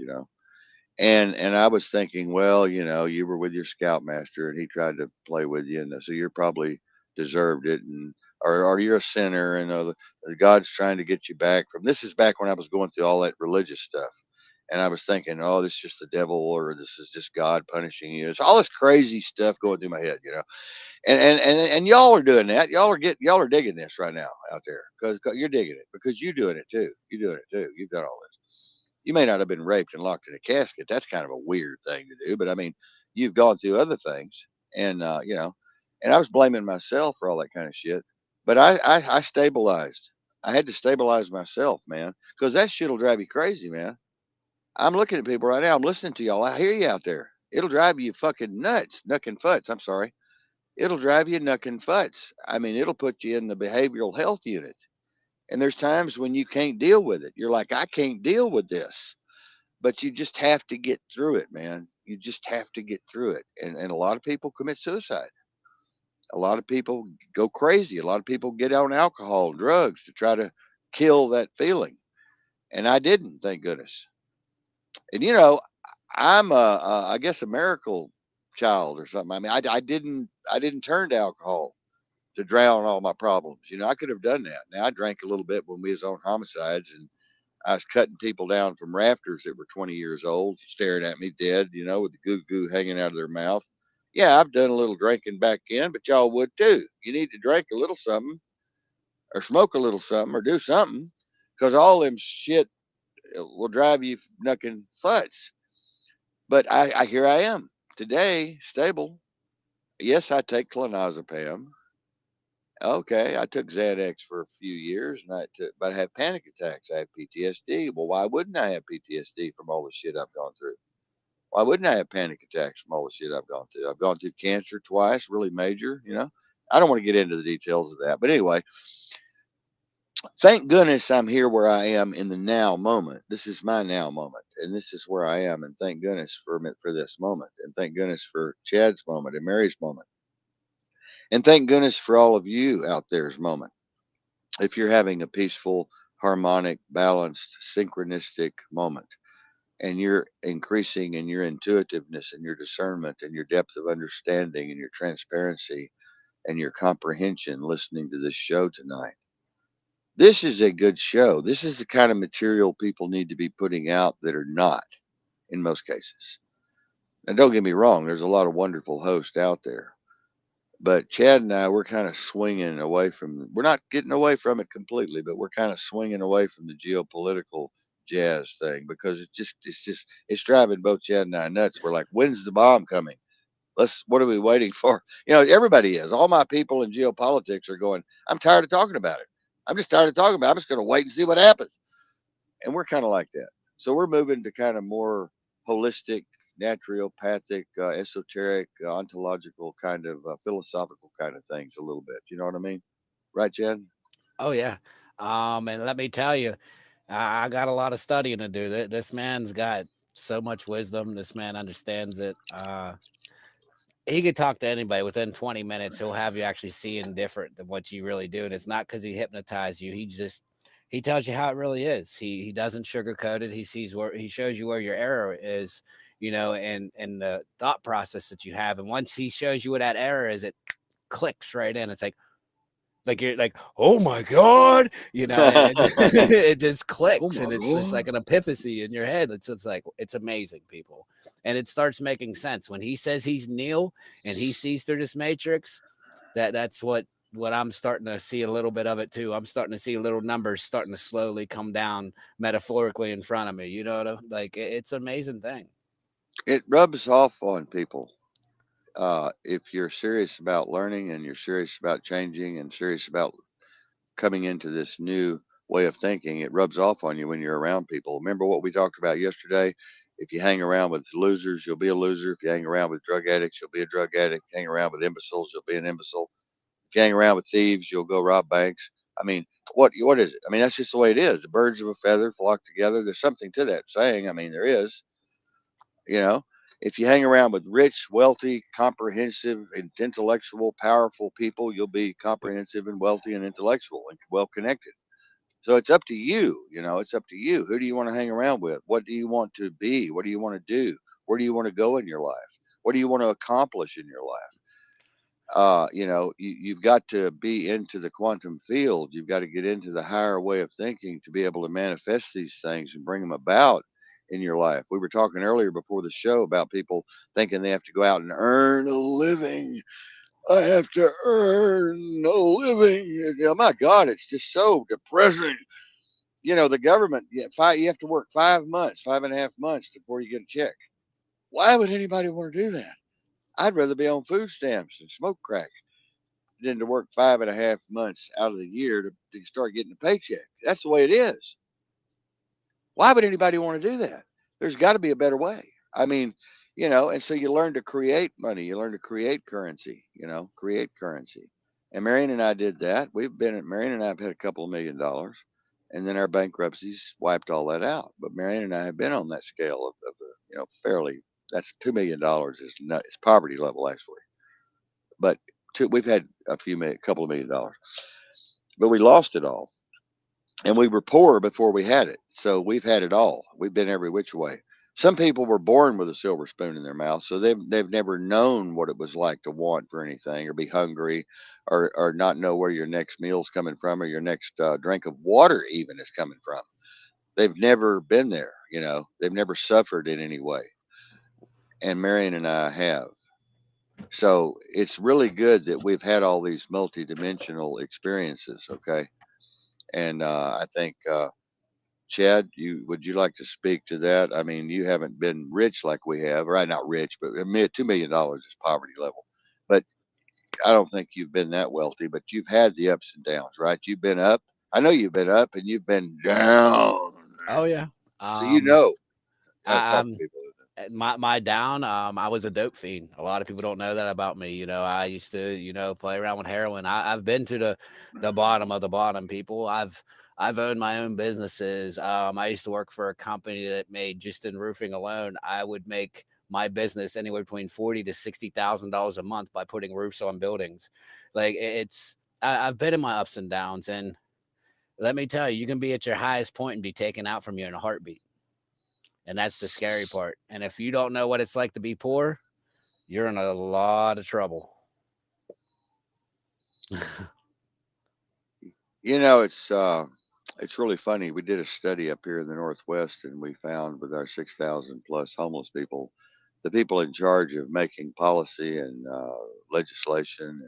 And I was thinking, well, you were with your scoutmaster and he tried to play with you, and so you're probably deserved it, and or you're a sinner, and God's trying to get you back from. This is back when I was going through all that religious stuff, and I was thinking, oh, this is just the devil, or this is just God punishing you. It's all this crazy stuff going through my head, and y'all are doing that. Y'all are digging this right now out there because you're digging it because you're doing it too. You're doing it too. You've done all this. You may not have been raped and locked in a casket. That's kind of a weird thing to do, but I mean, you've gone through other things, and and I was blaming myself for all that kind of shit. But I stabilized. I had to stabilize myself, man, because that shit'll drive you crazy, man. I'm looking at people right now. I'm listening to y'all. I hear you out there. It'll drive you fucking nuts, nuck and futs. I'm sorry. It'll drive you nuck and futs. I mean, it'll put you in the behavioral health unit. And there's times when you can't deal with it. You're like, I can't deal with this. But you just have to get through it, man. You just have to get through it. And a lot of people commit suicide. A lot of people go crazy. A lot of people get on alcohol and drugs to try to kill that feeling. And I didn't, thank goodness. And I'm I guess a miracle child or something. I mean, I didn't turn to alcohol to drown all my problems. I could have done that. Now I drank a little bit when we was on homicides, and I was cutting people down from rafters that were 20 years old, staring at me dead, with the goo goo hanging out of their mouth. Yeah, I've done a little drinking back in, but y'all would too. You need to drink a little something, or smoke a little something, or do something, because all them shit will drive you knucking futs. But I here I am today, stable. Yes, I take clonazepam. Okay, I took Xanax for a few years, but I have panic attacks. I have PTSD. Well, why wouldn't I have PTSD from all the shit I've gone through? Why wouldn't I have panic attacks from all the shit I've gone through? I've gone through cancer twice, really major. I don't want to get into the details of that, but anyway, thank goodness I'm here where I am in the now moment. This is my now moment, and this is where I am, and thank goodness for this moment, and thank goodness for Chad's moment and Mary's moment, and thank goodness for all of you out there's moment. If you're having a peaceful, harmonic, balanced, synchronistic moment, and you're increasing in your intuitiveness and your discernment and your depth of understanding and your transparency and your comprehension listening to this show tonight, this is a good show. This is the kind of material people need to be putting out that are not in most cases. And don't get me wrong, there's a lot of wonderful hosts out there. But Chad and I, we're kind of swinging away from. We're not getting away from it completely, but we're kind of swinging away from the geopolitical jazz thing because it's driving both Chad and I nuts. We're like, when's the bomb coming? What are we waiting for? Everybody is. All my people in geopolitics are going. I'm tired of talking about it. I'm just tired of talking about it. I'm just going to wait and see what happens. And we're kind of like that. So we're moving to kind of more holistic, naturopathic, esoteric, ontological kind of philosophical kind of things a little bit. You know what I mean? Right, Chad? Oh yeah. And let me tell you, I got a lot of studying to do. This man's got so much wisdom. This man understands it. He could talk to anybody within 20 minutes. He'll have you actually seeing different than what you really do. And it's not because he hypnotized you. He tells you how it really is. He doesn't sugarcoat it. He shows you where your error is, and the thought process that you have. And once he shows you what that error is, it clicks right in. It's like you're like, oh my god, it just Oh clicks, my and it's just god! like an epiphany in your head. It's like it's amazing, people, and it starts making sense when he says he's Neil and he sees through this matrix. That's what I'm starting to see a little bit of it too. I'm starting to see little numbers starting to slowly come down metaphorically in front of me. Like it's an amazing thing. It rubs off on people. If you're serious about learning and you're serious about changing and serious about coming into this new way of thinking, it rubs off on you when you're around people. Remember what we talked about yesterday? If you hang around with losers, you'll be a loser. If you hang around with drug addicts, you'll be a drug addict. If you hang around with imbeciles, you'll be an imbecile. If you hang around with thieves, you'll go rob banks. I mean, what is it? I mean, that's just the way it is. The birds of a feather flock together. There's something to that saying. I mean, there is. You know, if you hang around with rich, wealthy, comprehensive, and intellectual, powerful people, you'll be comprehensive and wealthy and intellectual and well connected. So it's up to you. It's up to you. Who do you want to hang around with? What do you want to be? What do you want to do? Where do you want to go in your life? What do you want to accomplish in your life? you've got to be into the quantum field. You've got to get into the higher way of thinking to be able to manifest these things and bring them about in your life. We were talking earlier before the show about people thinking they have to go out and earn a living. I have to earn a living. My God, it's just so depressing. The government, you have to work 5 months, 5.5 months before you get a check. Why would anybody want to do that? I'd rather be on food stamps and smoke crack than to work 5.5 months out of the year to start getting a paycheck. That's the way it is. Why would anybody want to do that? There's got to be a better way. I mean, and so you learn to create money. You learn to create currency, create currency. And Marion and I did that. Marion and I have had a couple of $1 million. And then our bankruptcies wiped all that out. But Marion and I have been on that scale of the, fairly, that's $2 million is not, it's poverty level actually. But we've had couple of $1 million, but we lost it all, and we were poor before we had it. So we've had it all. We've been every which way. Some people were born with a silver spoon in their mouth, so they've never known what it was like to want for anything or be hungry, or not know where your next meal's coming from or your next drink of water even is coming from. They've never been there. They've never suffered in any way, and Marion and I have. So it's really good that we've had all these multidimensional experiences. Okay, and I think Chad, you would you like to speak to that? I mean, you haven't been rich like we have, right? Not rich, but $2 million is poverty level. But I don't think you've been that wealthy. But you've had the ups and downs, right? You've been up. I know you've been up, and you've been down. Oh yeah. So Um, talk to I'm people. my down. I was a dope fiend. A lot of people don't know that about me. I used to play around with heroin. I've been to the bottom of the bottom. People. I've owned my own businesses. I used to work for a company that made, just in roofing alone, I would make my business anywhere between $40,000 to $60,000 a month by putting roofs on buildings. Like I've been in my ups and downs, and let me tell you, you can be at your highest point and be taken out from you in a heartbeat. And that's the scary part. And if you don't know what it's like to be poor, you're in a lot of trouble. It's really funny. We did a study up here in the Northwest, and we found with our 6,000 plus homeless people, the people in charge of making policy and legislation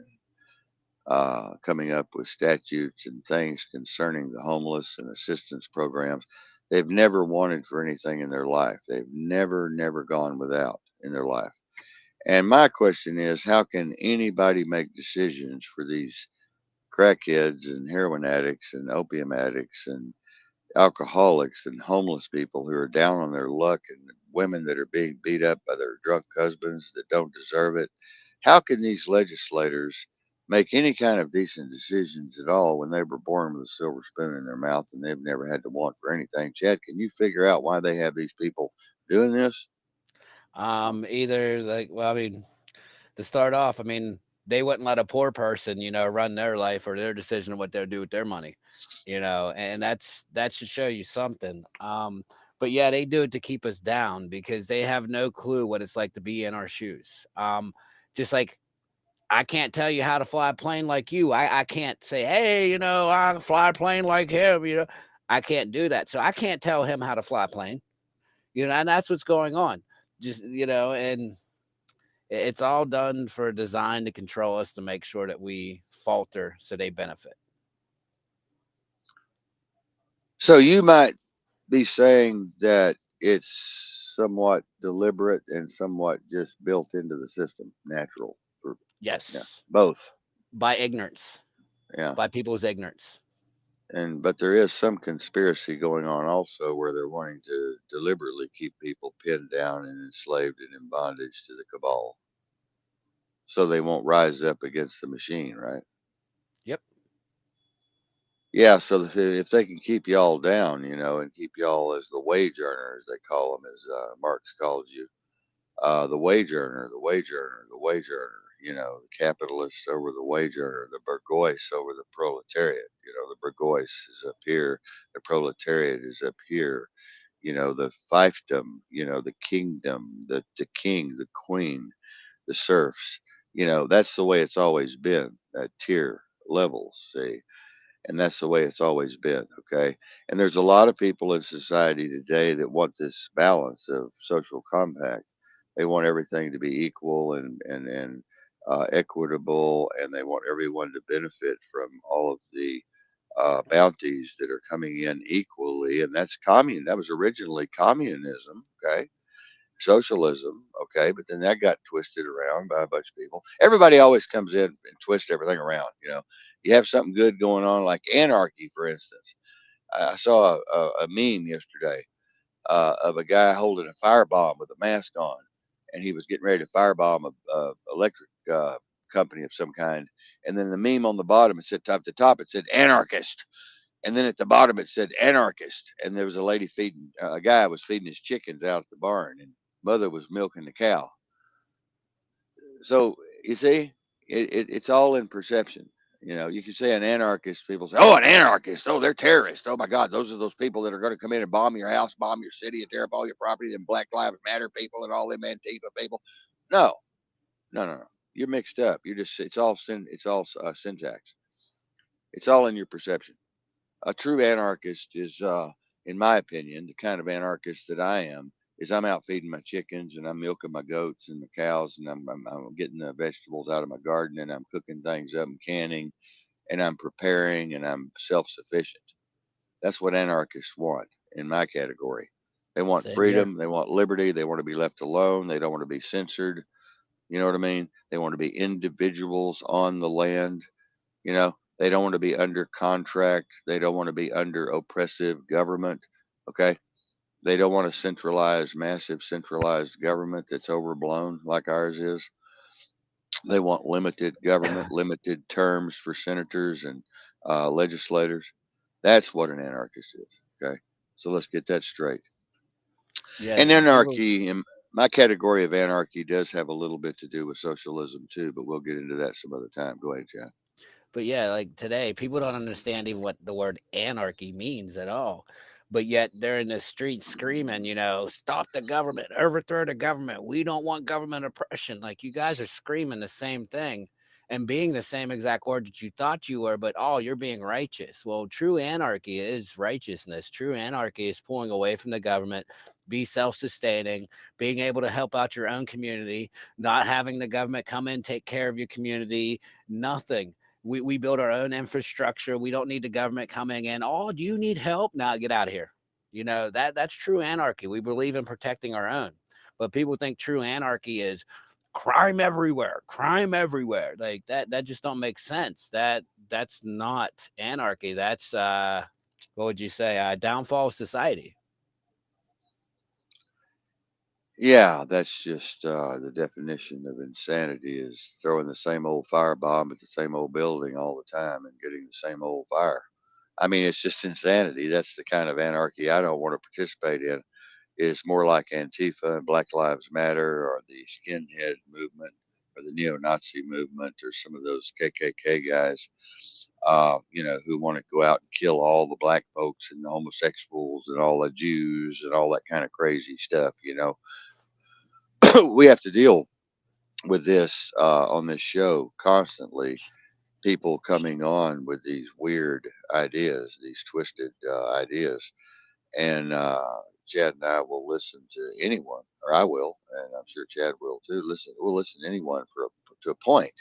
and coming up with statutes and things concerning the homeless and assistance programs, they've never wanted for anything in their life. They've never gone without in their life. And my question is, how can anybody make decisions for these crackheads and heroin addicts and opium addicts and alcoholics and homeless people who are down on their luck and women that are being beat up by their drunk husbands that don't deserve it? How can these legislators make any kind of decent decisions at all when they were born with a silver spoon in their mouth and they've never had to want for anything? Chad, can you figure out why they have these people doing this? Either like, well, I mean, to start off, I mean, they wouldn't let a poor person, run their life or their decision of what they'll do with their money, and that should show you something. But yeah, they do it to keep us down because they have no clue what it's like to be in our shoes. Just like I can't tell you how to fly a plane like you. I can't say, hey, I fly a plane like him. I can't do that. So I can't tell him how to fly a plane, and that's what's going on. Just, and it's all done for design to control us to make sure that we falter so they benefit. So you might be saying that it's somewhat deliberate and somewhat just built into the system, natural. For, yeah, Yes. both. By ignorance, Yeah. by people's ignorance. But there is some conspiracy going on also where they're wanting to deliberately keep people pinned down and enslaved and in bondage to the cabal so they won't rise up against the machine, right? Yep. Yeah, so if they can keep y'all down, and keep y'all as the wage earners, they call them, as Marx calls you, the wage earner, the wage earner, the wage earner, the capitalist over the wage earner, the burgoyes over the proletariat. The burgoyes is up here, the proletariat is up here. The fiefdom, the kingdom, the king, the queen, the serfs. That's the way it's always been, that tier levels, see? And that's the way it's always been, okay? And there's a lot of people in society today that want this balance of social compact. They want everything to be equal and equitable, and they want everyone to benefit from all of the bounties that are coming in equally. And that's That was originally communism, okay? Socialism, okay, but then that got twisted around by a bunch of people. Everybody always comes in and twists everything around. You have something good going on, like anarchy, for instance. I saw a meme yesterday of a guy holding a firebomb with a mask on, and he was getting ready to firebomb a electric company of some kind. And then the meme on the bottom, it said, top to top, it said anarchist. And then at the bottom it said anarchist, and there was a lady feeding a guy was feeding his chickens out at the barn, and mother was milking the cow. So you see, it's all in perception. You can say an anarchist. People say, "Oh, an anarchist! Oh, they're terrorists! Oh my God, those are those people that are going to come in and bomb your house, bomb your city, and tear up all your property." And Black Lives Matter people and all them Antifa people. No, no, no, no. You're mixed up. It's all syntax. It's all in your perception. A true anarchist is, in my opinion, the kind of anarchist that I am. Is I'm out feeding my chickens and I'm milking my goats and the cows and I'm getting the vegetables out of my garden and I'm cooking things up and canning and I'm preparing and I'm self sufficient. That's what anarchists want in my category. They want Same here. freedom. They want liberty. They want to be left alone. They don't want to be censored. You know what I mean? They want to be individuals on the land. They don't want to be under contract. They don't want to be under oppressive government. Okay. They don't want a massive centralized government that's overblown like ours is. They want limited government, limited terms for senators and legislators. That's what an anarchist is. Okay. So let's get that straight. Yeah, And people. anarchy, in my category of anarchy, does have a little bit to do with socialism too, but we'll get into that some other time. Go ahead, John. But yeah, like today, people don't understand even what the word anarchy means at all. But yet they're in the streets screaming, stop the government, overthrow the government. We don't want government oppression. Like you guys are screaming the same thing and being the same exact word that you thought you were, but you're being righteous. Well, true anarchy is righteousness. True anarchy is pulling away from the government, be self sustaining, being able to help out your own community, not having the government come in, take care of your community, nothing. We build our own infrastructure. We don't need the government coming in. Oh, do you need help? Now get out of here. That's true anarchy. We believe in protecting our own. But people think true anarchy is crime everywhere, crime everywhere. Like that just don't make sense. That's not anarchy. That's what would you say? Downfall of society. Yeah, that's just the definition of insanity is throwing the same old firebomb at the same old building all the time and getting the same old fire. I mean, it's just insanity. That's the kind of anarchy I don't want to participate in. It's more like Antifa and Black Lives Matter or the skinhead movement or the neo-Nazi movement or some of those KKK guys, who want to go out and kill all the black folks and the homosexuals and all the Jews and all that kind of crazy stuff. We have to deal with this on this show constantly. People coming on with these weird ideas, these twisted ideas, and Chad and I will listen to anyone, or I will, and I'm sure Chad will too. We'll listen to anyone to a point,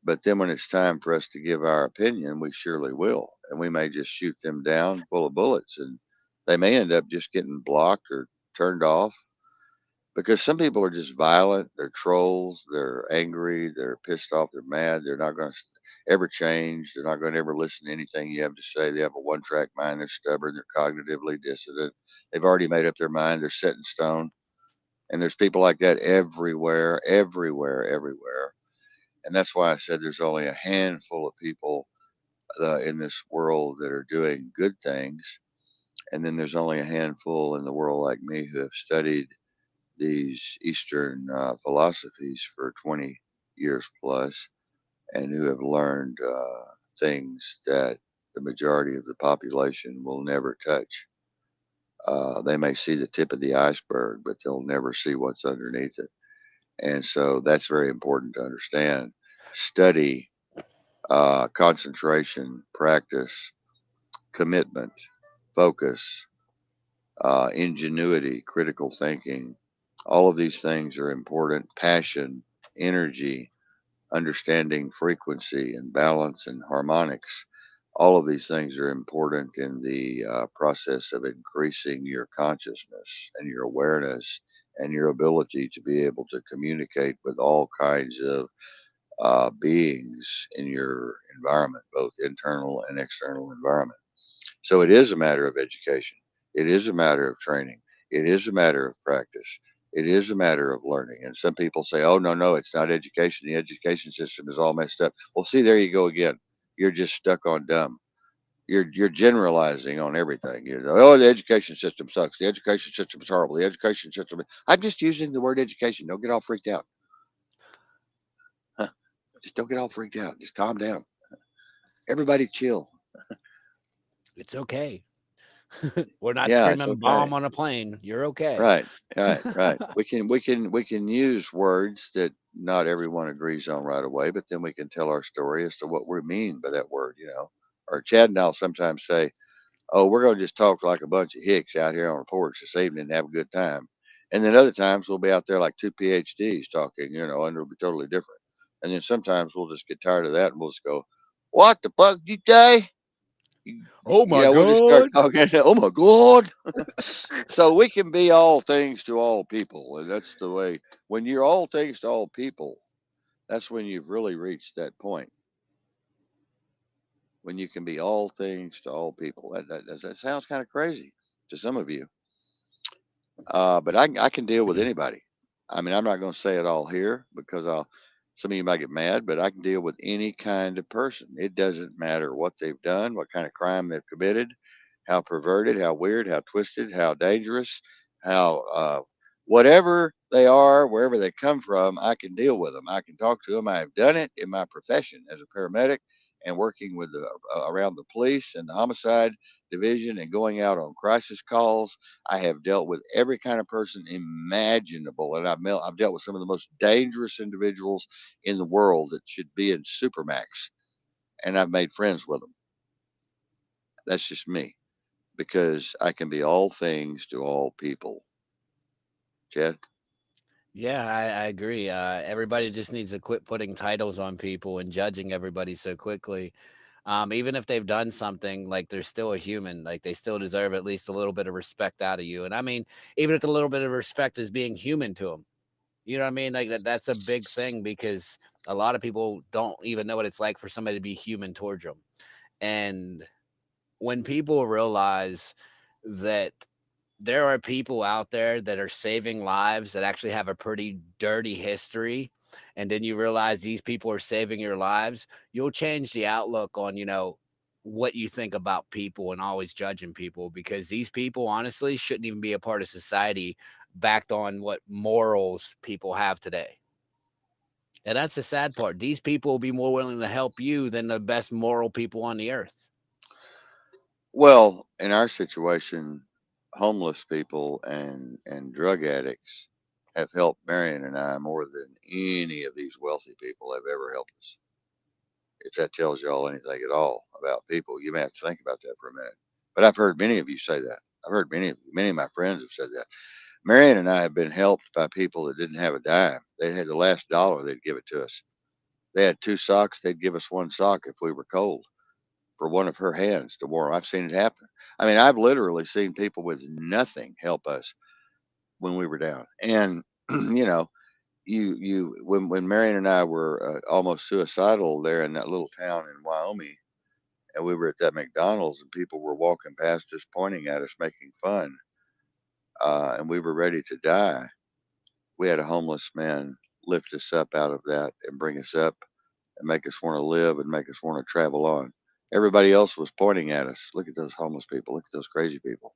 but then when it's time for us to give our opinion, we surely will, and we may just shoot them down full of bullets, and they may end up just getting blocked or turned off because some people are just violent. They're trolls. They're angry. They're pissed off. They're mad. They're not going to ever change. They're not going to ever listen to anything you have to say. They have a one track mind. They're stubborn. They're cognitively dissident. They've already made up their mind. They're set in stone. And there's people like that everywhere, everywhere, everywhere. And that's why I said there's only a handful of people in this world that are doing good things. And then there's only a handful in the world like me who have studied these Eastern philosophies for 20 years plus and who have learned things that the majority of the population will never touch. They may see the tip of the iceberg, but they'll never see what's underneath it. And so that's very important to understand. Study, concentration, practice, commitment, focus, ingenuity, critical thinking. All of these things are important. Passion, energy, understanding frequency and balance and harmonics. All of these things are important in the process of increasing your consciousness and your awareness and your ability to be able to communicate with all kinds of beings in your environment, both internal and external environment. So it is a matter of education. It is a matter of training. It is a matter of practice. It is a matter of learning. And some people say, oh, no, no, it's not education. The education system is all messed up. Well, see, there you go again. You're just stuck on dumb. You're generalizing on everything. You know, oh, the education system sucks. The education system is horrible. The education system. I'm just using the word education. Don't get all freaked out. Huh. Just don't get all freaked out. Just calm down. Everybody chill. It's okay. We're not Yeah, it's screaming okay. bomb on a plane. You're okay. Right, right, right. We can use words that not everyone agrees on right away, but then we can tell our story as to what we mean by that word, you know. Or Chad and I'll sometimes say, "Oh, we're gonna just talk like a bunch of hicks out here on the porch this evening and have a good time." And then other times we'll be out there like two PhDs talking, you know, and it'll be totally different. And then sometimes we'll just get tired of that and we'll just go, "What the fuck did you say?" Oh my Yeah, we'll just start god. talking. Oh my god! So we can be all things to all people, and that's the way. When you're all things to all people, that's when you've really reached that point. When you can be all things to all people, that sounds kind of crazy to some of you, but I can deal with anybody. I mean, I'm not going to say it all here because some of you might get mad, but I can deal with any kind of person. It doesn't matter what they've done, what kind of crime they've committed, how perverted, how weird, how twisted, how dangerous, how whatever they are, wherever they come from, I can deal with them. I can talk to them. I have done it in my profession as a paramedic and working with around the police and the homicide division and going out on crisis calls. I have dealt with every kind of person imaginable, and I've dealt with some of the most dangerous individuals in the world that should be in supermax, and I've made friends with them. That's just me because I can be all things to all people. Chad? Yeah, I agree. Everybody just needs to quit putting titles on people and judging everybody so quickly. Even if they've done something, like they're still a human, like they still deserve at least a little bit of respect out of you. And I mean, even if the little bit of respect is being human to them, you know what I mean? Like that's a big thing because a lot of people don't even know what it's like for somebody to be human towards them. And when people realize that there are people out there that are saving lives that actually have a pretty dirty history, and then you realize these people are saving your lives, you'll change the outlook on, what you think about people and always judging people because these people honestly shouldn't even be a part of society backed on what morals people have today. And that's the sad part. These people will be more willing to help you than the best moral people on the earth. Well, in our situation, homeless people and drug addicts have helped Marion and I more than any of these wealthy people have ever helped us. If that tells y'all anything at all about people, you may have to think about that for a minute. But I've heard many of you say that. I've heard many of my friends have said that. Marion and I have been helped by people that didn't have a dime. They had the last dollar, they'd give it to us. They had two socks, they'd give us one sock if we were cold for one of her hands to warm. I've seen it happen. I mean, I've literally seen people with nothing help us when we were down. And you know, you when Marion and I were almost suicidal there in that little town in Wyoming, and we were at that McDonald's, and people were walking past us, pointing at us, making fun, and we were ready to die. We had a homeless man lift us up out of that and bring us up and make us want to live and make us want to travel on. Everybody else was pointing at us. Look at those homeless people. Look at those crazy people.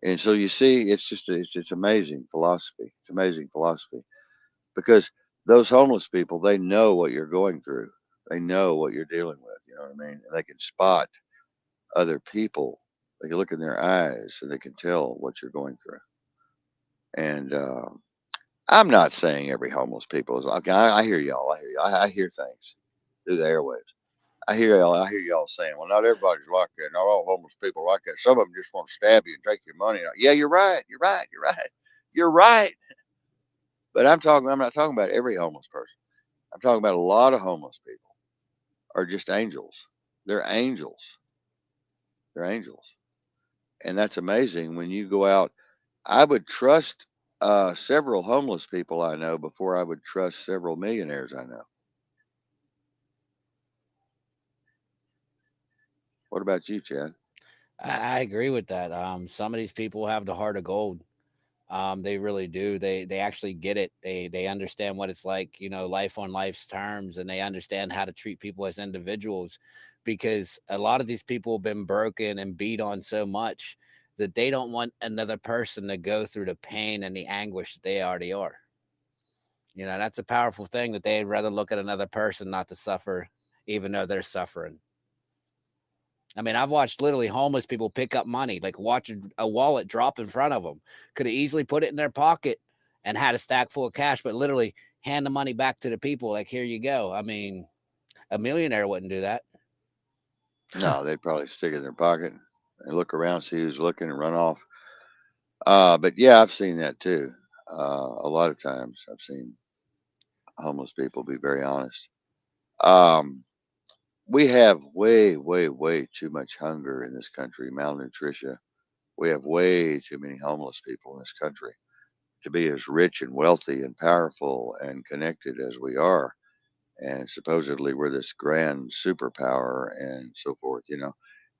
And so you see, it's amazing philosophy. It's amazing philosophy because those homeless people, they know what you're going through. They know what you're dealing with. You know what I mean? And they can spot other people. They can look in their eyes and they can tell what you're going through. And I'm not saying every homeless people is okay. I hear y'all. I hear you. I hear things through the airwaves. I hear y'all. I hear y'all saying, "Well, not everybody's like that. Not all homeless people are like that. Some of them just want to stab you and take your money." Yeah, you're right. You're right. You're right. You're right. But I'm talking. I'm not talking about every homeless person. I'm talking about a lot of homeless people are just angels. They're angels. They're angels, and that's amazing. When you go out, I would trust several homeless people I know before I would trust several millionaires I know. What about you, Chad? I agree with that. Some of these people have the heart of gold. They really do. They actually get it. They understand what it's like, life on life's terms, and they understand how to treat people as individuals. Because a lot of these people have been broken and beat on so much that they don't want another person to go through the pain and the anguish that they already are. That's a powerful thing, that they'd rather look at another person not to suffer, even though they're suffering. I mean, I've watched literally homeless people pick up money, like watch a wallet drop in front of them. Could have easily put it in their pocket and had a stack full of cash, but literally hand the money back to the people, like, here you go. I mean, a millionaire wouldn't do that. No, they'd probably stick it in their pocket and look around, see who's looking, and run off. But yeah, I've seen that too. A lot of times, I've seen homeless people be very honest. Um, we have way, way, way too much hunger in this country, malnutrition. We have way too many homeless people in this country to be as rich and wealthy and powerful and connected as we are. And supposedly we're this grand superpower and so forth.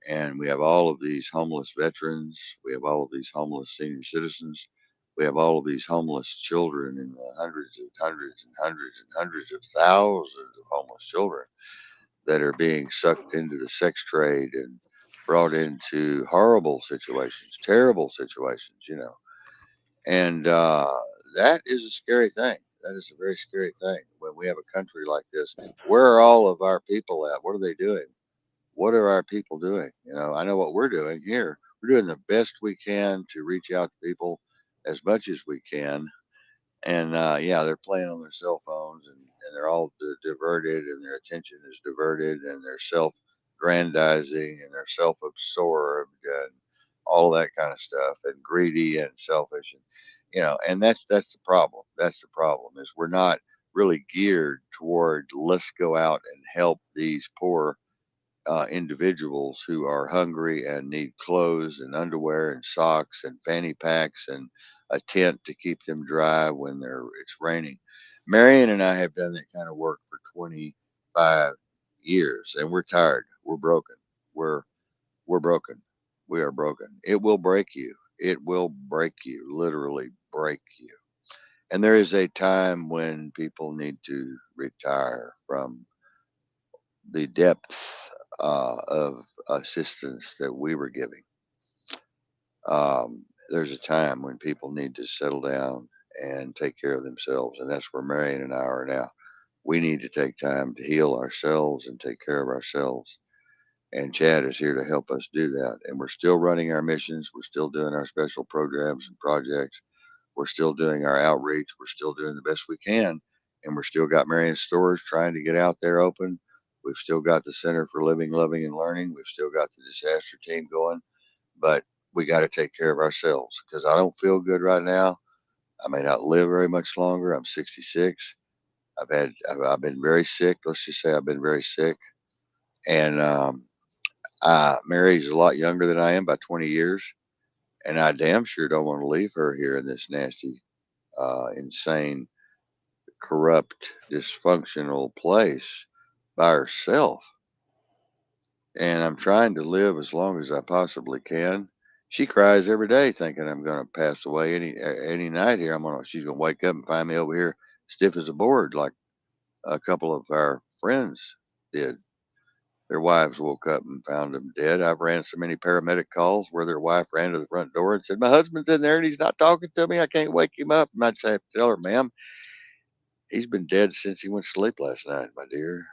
And we have all of these homeless veterans, we have all of these homeless senior citizens, we have all of these homeless children in the hundreds and hundreds and hundreds and hundreds of thousands of homeless children that are being sucked into the sex trade and brought into horrible situations, terrible situations. And that is a scary thing. That is a very scary thing when we have a country like this. Where are all of our people at? What are they doing? What are our people doing? I know what we're doing here. We're doing the best we can to reach out to people as much as we can. And yeah, they're playing on their cell phones, and they're all diverted, and their attention is diverted, and they're self-grandizing, and they're self-absorbed, and all that kind of stuff, and greedy and selfish, and that's the problem. That's the problem is we're not really geared toward let's go out and help these poor individuals who are hungry and need clothes and underwear and socks and fanny packs and a tent to keep them dry when it's raining. Marion and I have done that kind of work for 25 years, and we're tired. We're broken. We're we're broken. We are broken. It will break you. It will break you. Literally break you. And there is a time when people need to retire from the depth of assistance that we were giving. There's a time when people need to settle down and take care of themselves, and that's where Marion and I are now. We need to take time to heal ourselves and take care of ourselves. And Chad is here to help us do that. And we're still running our missions. We're still doing our special programs and projects. We're still doing our outreach. We're still doing the best we can. And we're still got Marion's stores trying to get out there open. We've still got the Center for Living, Loving, and Learning. We've still got the disaster team going. But we got to take care of ourselves because I don't feel good right now. I may not live very much longer. I'm 66. I've been very sick. Let's just say I've been very sick. And Mary's a lot younger than I am by 20 years. And I damn sure don't want to leave her here in this nasty, insane, corrupt, dysfunctional place by herself. And I'm trying to live as long as I possibly can. She cries every day thinking I'm going to pass away any night here. She's going to wake up and find me over here stiff as a board like a couple of our friends did. Their wives woke up and found them dead. I've ran so many paramedic calls where their wife ran to the front door and said, "My husband's in there and he's not talking to me. I can't wake him up." And I'd say, "Tell her, ma'am, he's been dead since he went to sleep last night, my dear."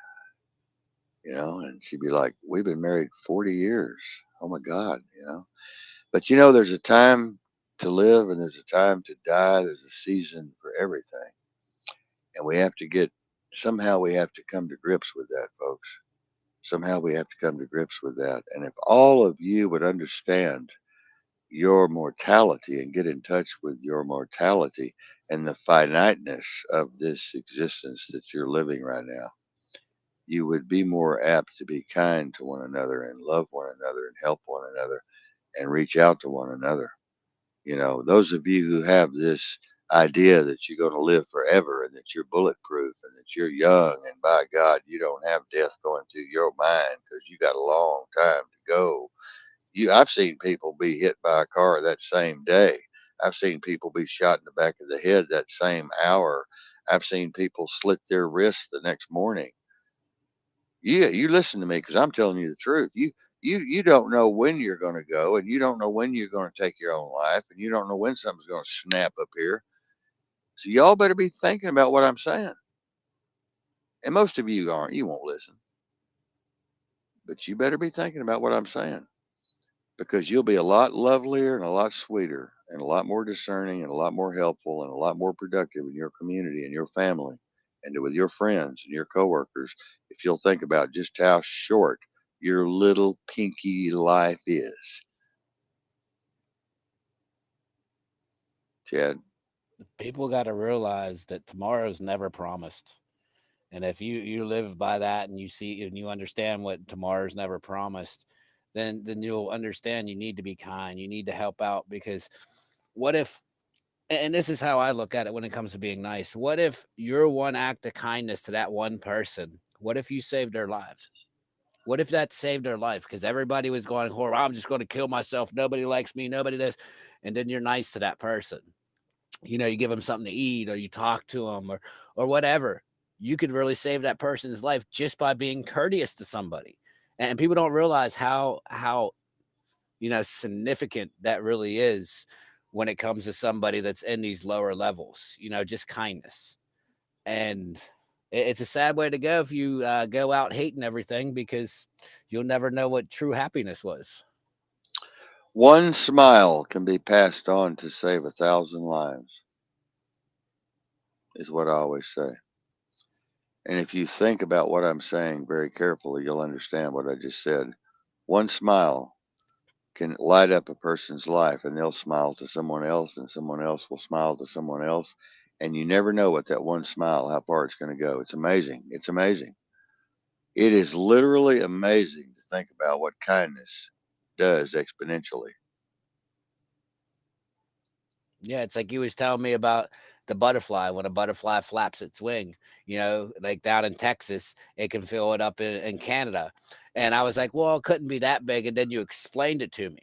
And she'd be like, "We've been married 40 years. Oh my God." But there's a time to live and there's a time to die. There's a season for everything. And we have to somehow we have to come to grips with that, folks. Somehow we have to come to grips with that. And if all of you would understand your mortality and get in touch with your mortality and the finiteness of this existence that you're living right now, you would be more apt to be kind to one another and love one another and help one another and reach out to one another. You know, those of you who have this idea that you're going to live forever and that you're bulletproof and that you're young and by God, you don't have death going through your mind because you got a long time to go. I've seen people be hit by a car that same day. I've seen people be shot in the back of the head that same hour. I've seen people slit their wrists the next morning. Yeah, you listen to me because I'm telling you the truth. You don't know when you're going to go, and you don't know when you're going to take your own life, and you don't know when something's going to snap up here. So y'all better be thinking about what I'm saying. And most of you aren't. You won't listen, but you better be thinking about what I'm saying because you'll be a lot lovelier and a lot sweeter and a lot more discerning and a lot more helpful and a lot more productive in your community and your family and with your friends and your coworkers if you'll think about just how short your little pinky life is. Chad. People got to realize that tomorrow's never promised. And if you live by that and you see and you understand what tomorrow's never promised, then you'll understand you need to be kind. You need to help out because what if and this is how I look at it when it comes to being nice. What if your one act of kindness to that one person, what if you saved their lives? What if that saved their life? Because everybody was going, horror, I'm just going to kill myself. Nobody likes me. Nobody does. And then you're nice to that person. You know, you give them something to eat or you talk to them or whatever. You could really save that person's life just by being courteous to somebody. And people don't realize how significant that really is when it comes to somebody that's in these lower levels, just kindness. And it's a sad way to go if you go out hating everything because you'll never know what true happiness was. One smile can be passed on to save 1,000 lives, is what I always say. And if you think about what I'm saying very carefully, you'll understand what I just said. One smile can light up a person's life, and they'll smile to someone else, and someone else will smile to someone else. And you never know what that one smile, how far it's going to go. It's amazing. It's amazing. It is literally amazing to think about what kindness does exponentially. Yeah, it's like you was telling me about the butterfly. When a butterfly flaps its wing, like down in Texas, it can feel it up in Canada. And I was like, well, it couldn't be that big. And then you explained it to me.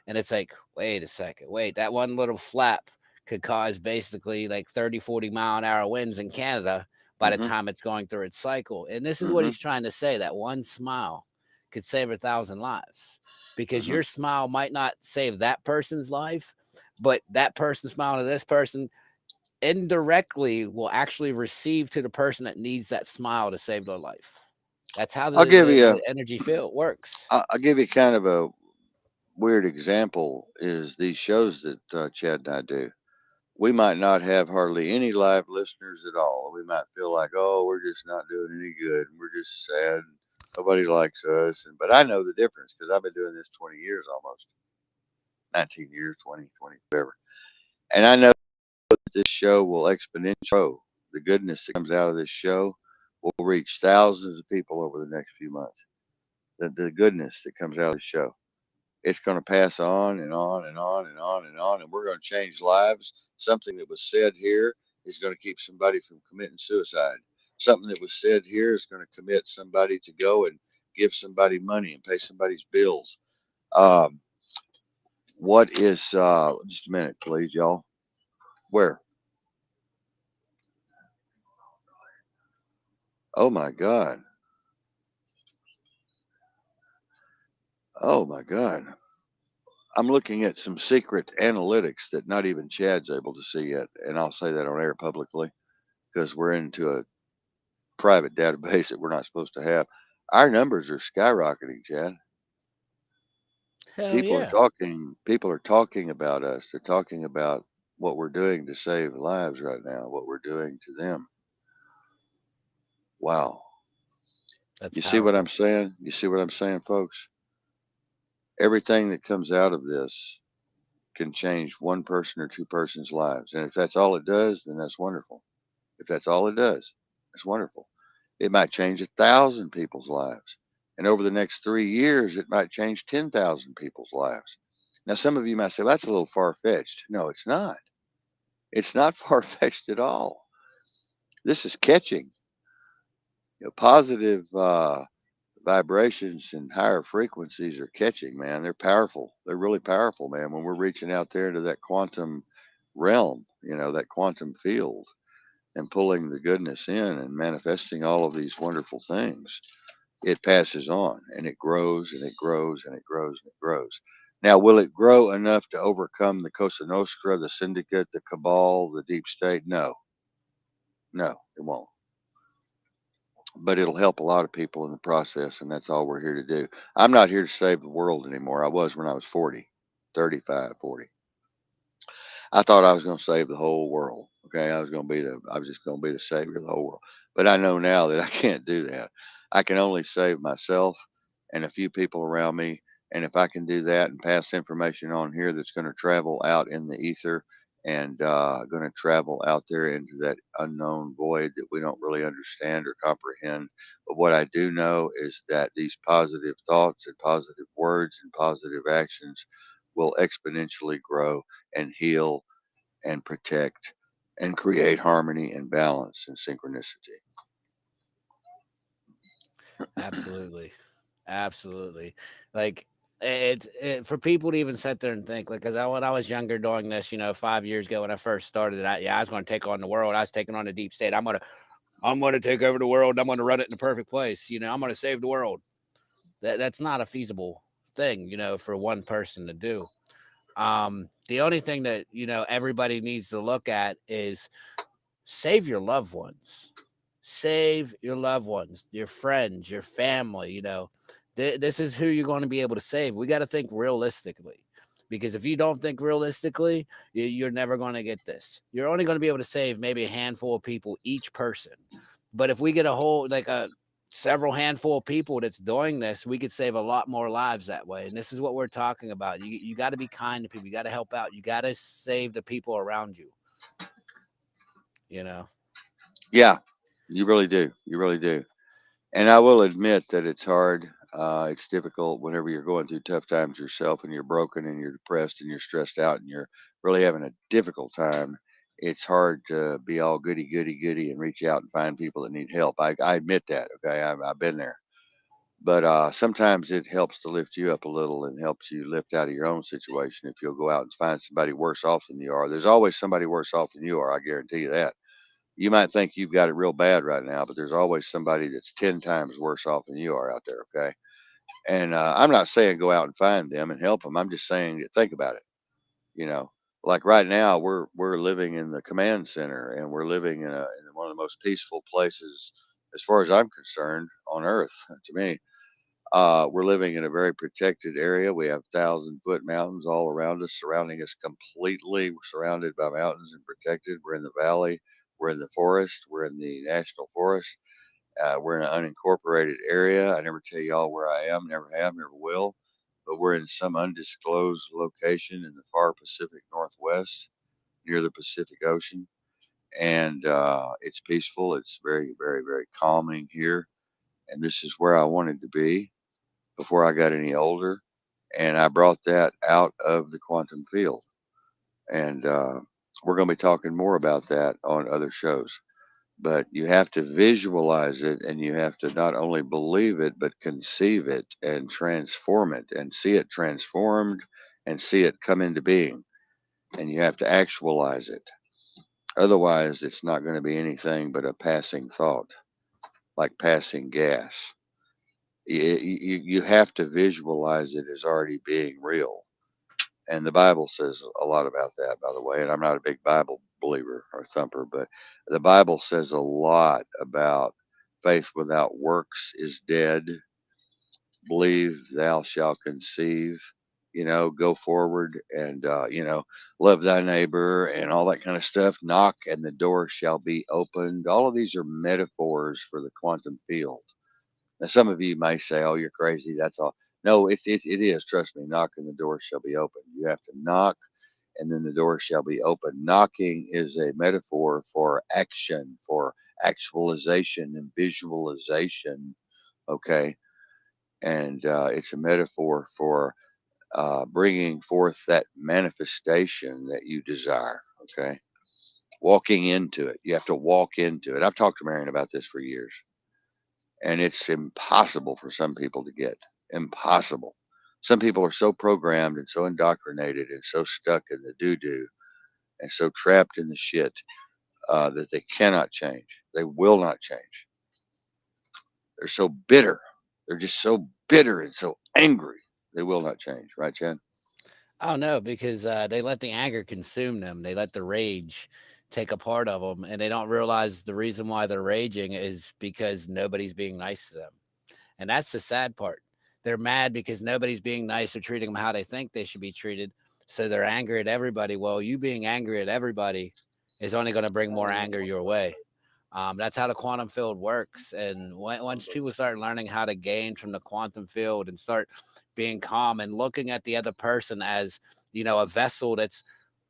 And it's like, wait a second, wait, that one little flap could cause basically like 30, 40 mile an hour winds in Canada by the Hmm. time it's going through its cycle. And this is what Hmm. he's trying to say, that one smile could save 1,000 lives because Hmm. your smile might not save that person's life, but that person smiling to this person indirectly will actually receive to the person that needs that smile to save their life. That's how I'll the, give the, you a, the energy field works. I'll give you kind of a weird example is these shows that Chad and I do. We might not have hardly any live listeners at all. We might feel like, oh, we're just not doing any good, and we're just sad. And nobody likes us. But I know the difference because I've been doing this 20 years almost, 19 years, 20, 20, whatever. And I know that this show will exponentially grow. The goodness that comes out of this show will reach thousands of people over the next few months. The goodness that comes out of this show. It's going to pass on and on and on and on and on, and we're going to change lives. Something that was said here is going to keep somebody from committing suicide. Something that was said here is going to commit somebody to go and give somebody money and pay somebody's bills. Um, what is, just a minute, please, y'all. Where? Oh my God. Oh my God. I'm looking at some secret analytics that not even Chad's able to see yet. And I'll say that on air publicly because we're into a private database that we're not supposed to have. Our numbers are skyrocketing, Chad. Hell yeah. People are talking about us. They're talking about what we're doing to save lives right now, what we're doing to them. Wow. That's You see what I'm powerful. saying? You see what I'm saying, folks? Everything that comes out of this can change one person or two persons' lives. And if that's all it does, then that's wonderful. If that's all it does, that's wonderful. It might change 1,000 people's lives. And over the next 3 years, it might change 10,000 people's lives. Now, some of you might say, well, that's a little far fetched. No, it's not. It's not far fetched at all. This is catching. Positive vibrations and higher frequencies are catching, man. They're powerful. They're really powerful, man. When we're reaching out there into that quantum realm, that quantum field, and pulling the goodness in and manifesting all of these wonderful things, it passes on and it grows and it grows and it grows and it grows. Now, will it grow enough to overcome the Cosa Nostra, the syndicate, the cabal, the deep state? No, no, it won't. But it'll help a lot of people in the process, and that's all we're here to do. I'm not here to save the world anymore. I was when I was 40, 35, 40. I thought I was going to save the whole world. Okay, I was just going to be the savior of the whole world. But I know now that I can't do that. I can only save myself and a few people around me. And if I can do that and pass information on here that's going to travel out in the ether and going to travel out there into that unknown void that we don't really understand or comprehend. But what I do know is that these positive thoughts and positive words and positive actions will exponentially grow and heal and protect and create harmony and balance and synchronicity. Absolutely. Absolutely. Like for people to even sit there and think, like, because when I was younger doing this, 5 years ago when I first started, I was going to take on the world. I was taking on the deep state. I'm gonna take over the world. I'm gonna run it in the perfect place. I'm gonna save the world. That's not a feasible thing, for one person to do. The only thing that everybody needs to look at is save your loved ones. Save your loved ones, your friends, your family. This is who you're going to be able to save. We got to think realistically, because if you don't think realistically, you're never going to get this. You're only going to be able to save maybe a handful of people each person. But if we get a whole, like a several handful of people that's doing this, we could save a lot more lives that way. And this is what we're talking about. You got to be kind to people. You got to help out. You got to save the people around you. You know. Yeah, you really do. You really do. And I will admit that it's hard. It's difficult whenever you're going through tough times yourself and you're broken and you're depressed and you're stressed out and you're really having a difficult time. It's hard to be all goody, goody, goody and reach out and find people that need help. I admit that. Okay. I've been there. But sometimes it helps to lift you up a little and helps you lift out of your own situation if you'll go out and find somebody worse off than you are. There's always somebody worse off than you are. I guarantee you that. You might think you've got it real bad right now, but there's always somebody that's 10 times worse off than you are out there. Okay. And I'm not saying go out and find them and help them. I'm just saying that think about it. You know, like right now we're living in the command center and we're living in one of the most peaceful places as far as I'm concerned on earth to me. We're living in a very protected area. We have 1,000-foot mountains all around us, surrounding us completely. We're surrounded by mountains and protected. We're in the valley. We're in the forest. We're in the national forest. We're in an unincorporated area. I never tell y'all where I am, never have, never will. But we're in some undisclosed location in the far Pacific Northwest near the Pacific Ocean. And it's peaceful. It's very, very, very calming here. And this is where I wanted to be before I got any older, and I brought that out of the quantum field. And we're going to be talking more about that on other shows. But you have to visualize it, and you have to not only believe it, but conceive it and transform it, and see it transformed, and see it come into being. And you have to actualize it. Otherwise, it's not going to be anything but a passing thought, like passing gas. You have to visualize it as already being real. And the Bible says a lot about that, by the way. And I'm not a big Bible believer or thumper, but the Bible says a lot about faith without works is dead. Believe thou shalt conceive. go forward and, love thy neighbor and all that kind of stuff. Knock and the door shall be opened. All of these are metaphors for the quantum field. Now, some of you may say, "Oh, you're crazy. That's all." No, it is. Trust me. Knock and the door shall be opened. You have to knock, and then the door shall be opened. Knocking is a metaphor for action, for actualization and visualization. Okay, and it's a metaphor for bringing forth that manifestation that you desire. Okay, walking into it. You have to walk into it. I've talked to Marion about this for years, and it's impossible for some people to get. Impossible. Some people are so programmed and so indoctrinated and so stuck in the doo doo and so trapped in the shit that they cannot change. They will not change. They're so bitter. They're just so bitter and so angry. They will not change. Right, Chad? Oh no, because they let the anger consume them. They let the rage take a part of them, and they don't realize the reason why they're raging is because nobody's being nice to them. And that's the sad part. They're mad because nobody's being nice or treating them how they think they should be treated. So they're angry at everybody. Well, you being angry at everybody is only going to bring more anger your way. That's how the quantum field works. And once people start learning how to gain from the quantum field and start being calm and looking at the other person as, a vessel that's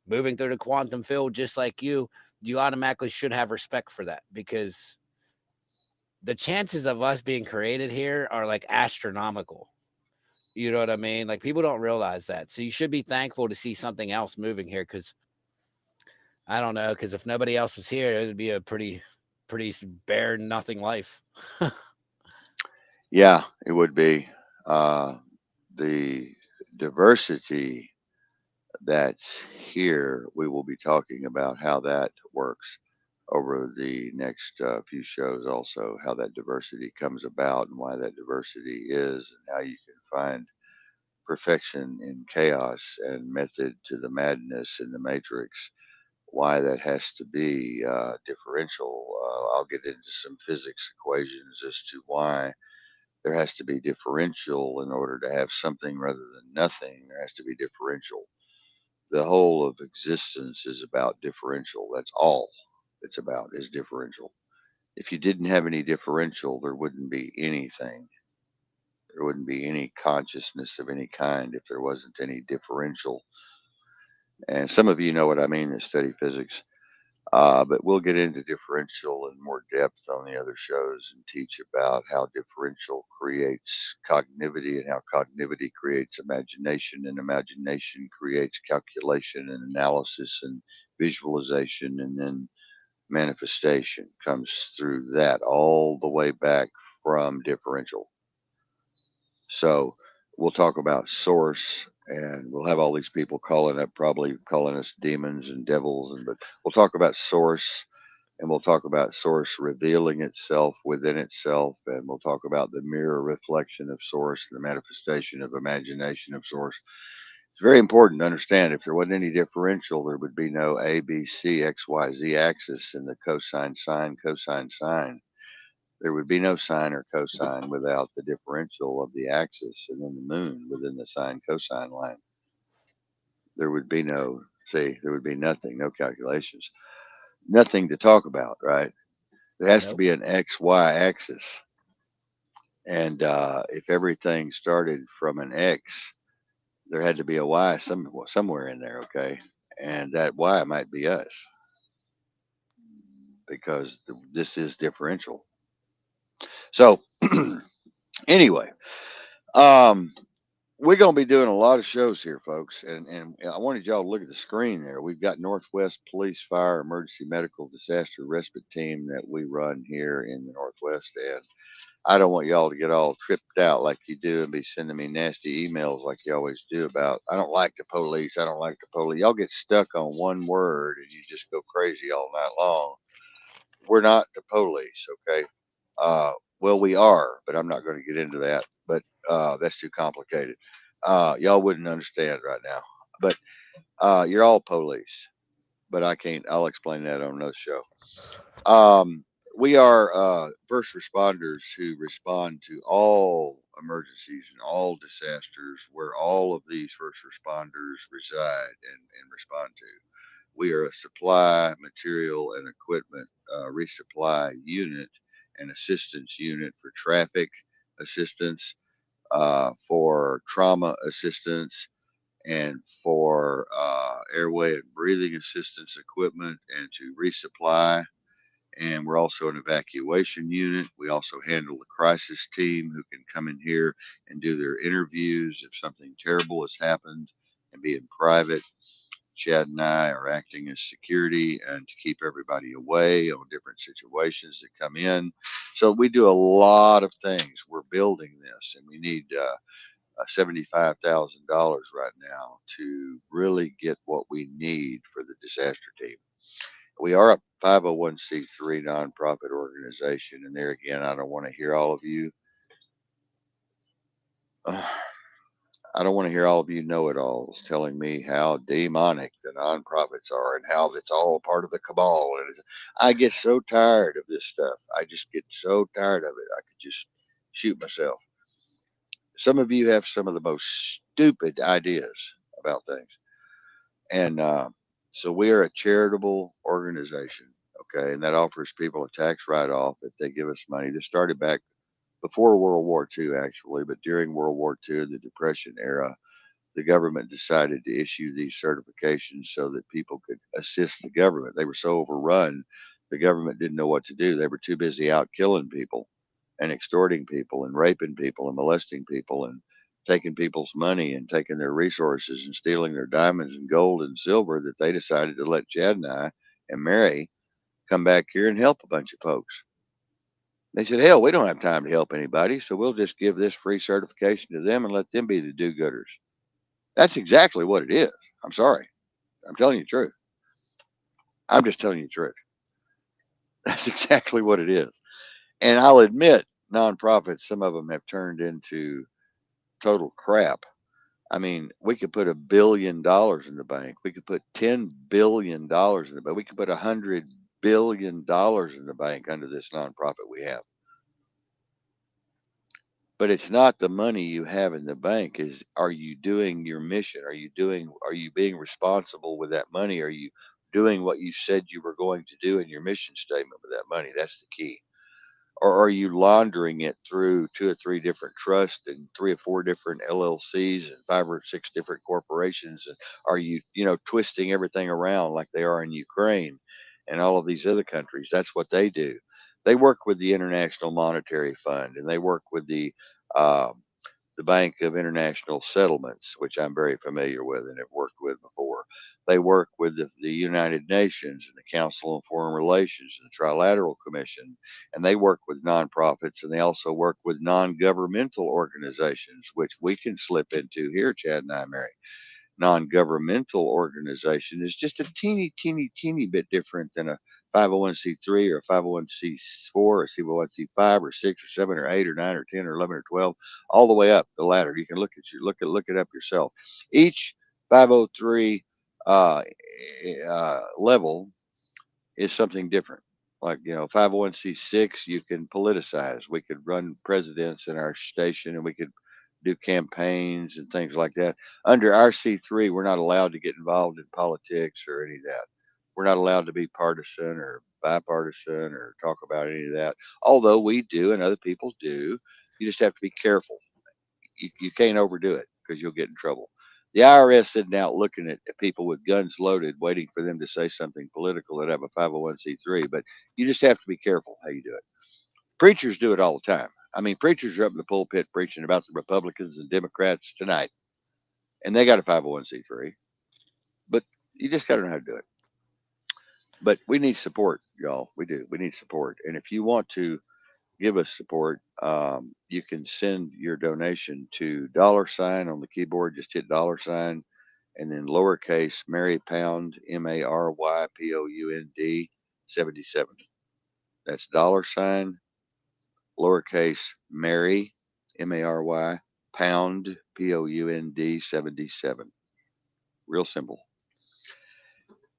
moving through the quantum field just like you automatically should have respect for that because the chances of us being created here are like astronomical. You know what I mean? Like people don't realize that. So you should be thankful to see something else moving here because I don't know, because if nobody else was here, it would be a pretty bare nothing life. Yeah, it would be. The diversity that's here, we will be talking about how that works over the next few shows, also, how that diversity comes about and why that diversity is, and how you can find perfection in chaos and method to the madness in the matrix. Why that has to be differential. I'll get into some physics equations as to why there has to be differential in order to have something rather than nothing. There has to be differential. The whole of existence is about differential. That's all it's about is differential. If you didn't have any differential, there wouldn't be anything. There wouldn't be any consciousness of any kind if there wasn't any differential. And some of you know what I mean that study physics. But we'll get into differential in more depth on the other shows and teach about how differential creates cognitivity and how cognitivity creates imagination, and imagination creates calculation and analysis and visualization, and then manifestation comes through that all the way back from differential. So we'll talk about source, and we'll have all these people calling up, probably calling us demons and devils, and but we'll talk about source, and we'll talk about source revealing itself within itself, and we'll talk about the mirror reflection of source, the manifestation of imagination of source. It's very important to understand if there wasn't any differential, there would be no A, B, C, X, Y, Z axis in the cosine sine cosine sine. There would be no sine or cosine without the differential of the axis and then the moon within the sine cosine line. There would be no, see, there would be nothing, no calculations, nothing to talk about, right? There has to Nope. be an XY axis. And if everything started from an X, there had to be a Y somewhere in there, okay? And that Y might be us because this is differential. So, anyway, um, we're going to be doing a lot of shows here, folks, and I wanted y'all to look at the screen there. We've got Northwest Police Fire Emergency Medical Disaster Respite Team that we run here in the Northwest, and I don't want y'all to get all tripped out like you do and be sending me nasty emails like you always do about I don't like the police, I don't like the police. Y'all get stuck on one word and you just go crazy all night long. We're not the police, okay? Well, we are, but I'm not going to get into that. But that's too complicated. Y'all wouldn't understand right now. But you're all police, but I can't. I'll explain that on another show. We are first responders who respond to all emergencies and all disasters where all of these first responders reside and respond to. We are a supply, material, and equipment resupply unit and assistance unit for traffic assistance, for trauma assistance, and for airway and breathing assistance equipment and to resupply. And we're also an evacuation unit. We also handle the crisis team who can come in here and do their interviews if something terrible has happened and be in private. Chad and I are acting as security and to keep everybody away on different situations that come in. So we do a lot of things. We're building this, and we need $75,000 right now to really get what we need for the disaster team. We are a 501c3 nonprofit organization, and there again, I don't want to hear all of you. Uh, I don't want to hear all of you know-it-alls telling me how demonic the nonprofits are and how it's all part of the cabal. And I get so tired of this stuff. I just get so tired of it. I could just shoot myself. Some of you have some of the most stupid ideas about things, and so we are a charitable organization. Okay, and that offers people a tax write-off if they give us money. This started back before World War II, actually, but during World War II, the Depression era, the government decided to issue these certifications so that people could assist the government. They were so overrun, the government didn't know what to do. They were too busy out killing people and extorting people and raping people and molesting people and taking people's money and taking their resources and stealing their diamonds and gold and silver that they decided to let Chad and I and Mary come back here and help a bunch of folks. They said, hell, we don't have time to help anybody, so we'll just give this free certification to them and let them be the do gooders. That's exactly what it is. I'm sorry. I'm telling you the truth. I'm just telling you the truth. That's exactly what it is. And I'll admit, nonprofits, some of them have turned into total crap. I mean, we could put $1 billion in the bank. We could put $10 billion in the bank. We could put $100 billion in the bank under this nonprofit we have. But it's not the money you have in the bank. Is are you doing your mission? Are you being responsible with that money? Are you doing what you said you were going to do in your mission statement with that money? That's the key. Or are you laundering it through two or three different trusts and three or four different LLCs and five or six different corporations? And are you, twisting everything around like they are in Ukraine and all of these other countries? That's what they do. They work with the International Monetary Fund and they work with um, the Bank of International Settlements, which I'm very familiar with and have worked with before. They work with the United Nations and the Council on Foreign Relations and the Trilateral Commission, and they work with nonprofits and they also work with non governmental organizations, which we can slip into here, Chad and I, Mary. Non-governmental organization is just a teeny bit different than a 501c3 or a 501c4 or C5 or 6 or 7 or 8 or 9 or 10 or 11 or 12, all the way up the ladder. You can look it up yourself. Each 503 level is something different. Like, 501c6, you can politicize. We could run presidents in our station and we could do campaigns and things like that. Under our C3, we're not allowed to get involved in politics or any of that. We're not allowed to be partisan or bipartisan or talk about any of that. Although we do and other people do, you just have to be careful. You can't overdo it because you'll get in trouble. The IRS sitting out looking at people with guns loaded, waiting for them to say something political that have a 501c3, but you just have to be careful how you do it. Preachers do it all the time. I mean, preachers are up in the pulpit preaching about the Republicans and Democrats tonight, and they got a 501c3, but you just got to know how to do it. But we need support, y'all. We do. We need support. And if you want to give us support, you can send your donation to $ on the keyboard. Just hit $ and then lowercase Mary Pound MaryPound 77. That's $ lowercase Mary Mary Pound 77. Real simple.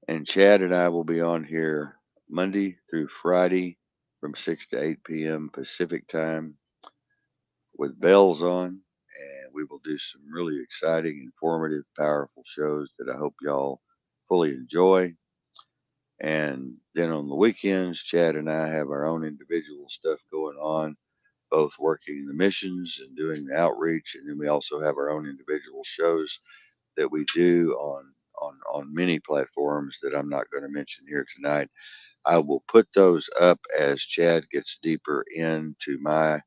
And Chad and I will be on here Monday through Friday from 6 to 8 p.m. Pacific time with bells on. And we will do some really exciting, informative, powerful shows that I hope y'all fully enjoy. And then on the weekends, Chad and I have our own individual stuff going on, both working the missions and doing the outreach. And then we also have our own individual shows that we do on many platforms that I'm not going to mention here tonight. I will put those up as Chad gets deeper into my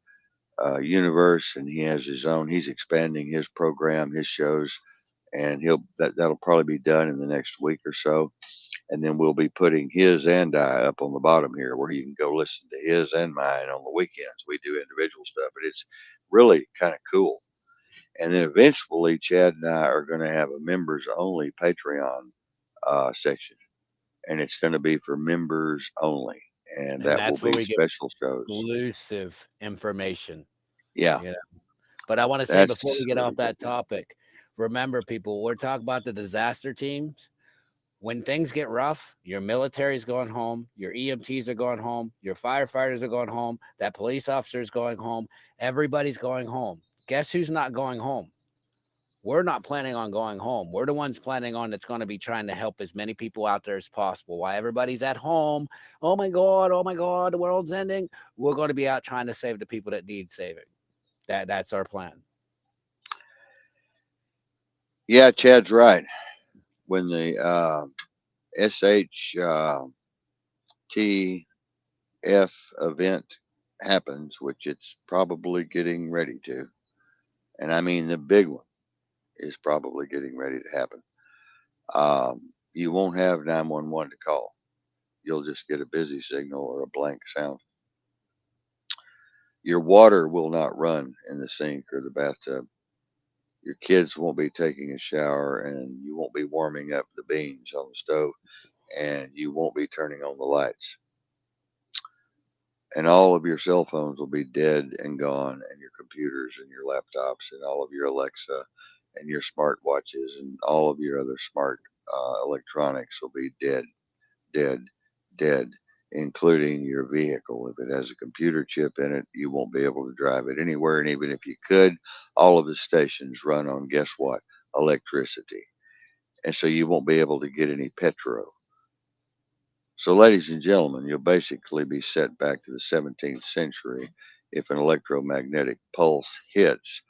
universe, and he has his own. He's expanding his program, his shows, and that'll probably be done in the next week or so. And then we'll be putting his and I up on the bottom here, where you can go listen to his and mine on the weekends. We do individual stuff, but it's really kind of cool. And then eventually, Chad and I are going to have a members only Patreon section, and it's going to be for members only, and And that will that's where be we get special shows. exclusive information, Yeah, you know. But I want to say that's before we get really off good. that topic, remember, people, we're talking about the disaster teams. When things get rough, your military is going home, your EMTs are going home, your firefighters are going home, that police officer is going home, everybody's going home. Guess who's not going home? We're not planning on going home. We're the ones planning on that's going to be trying to help as many people out there as possible. While everybody's at home, oh my God, the world's ending. We're going to be out trying to save the people that need saving. That's our plan. Yeah, Chad's right. When the SHTF event happens, which it's probably getting ready to, and I mean the big one is probably getting ready to happen. You won't have 911 to call. You'll just get a busy signal or a blank sound. Your water will not run in the sink or the bathtub. Your kids won't be taking a shower, and you won't be warming up the beans on the stove, and you won't be turning on the lights. And all of your cell phones will be dead and gone, and your computers and your laptops and all of your Alexa and your smart watches and all of your other smart electronics will be dead, dead, dead, including your vehicle. If it has a computer chip in it, you won't be able to drive it anywhere. And even if you could, all of the stations run on, guess what? Electricity. And so you won't be able to get any petrol. So, ladies and gentlemen, you'll basically be set back to the 17th century if an electromagnetic pulse hits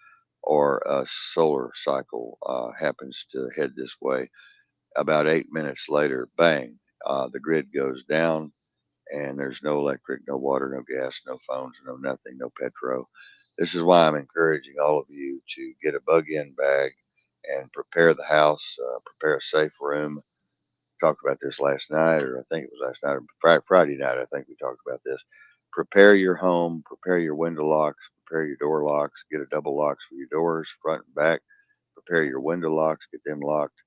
or a solar cycle happens to head this way. About 8 minutes later, bang, the grid goes down, and there's no electric, no water, no gas, no phones, no nothing, no petrol. This is why I'm encouraging all of you to get a bug in bag and prepare the house, prepare a safe room. Talked about this last night, or I think it was last night, or Friday night. I think we talked about this. Prepare your home, prepare your window locks, prepare your door locks, get a double locks for your doors, front and back. Prepare your window locks, get them locked.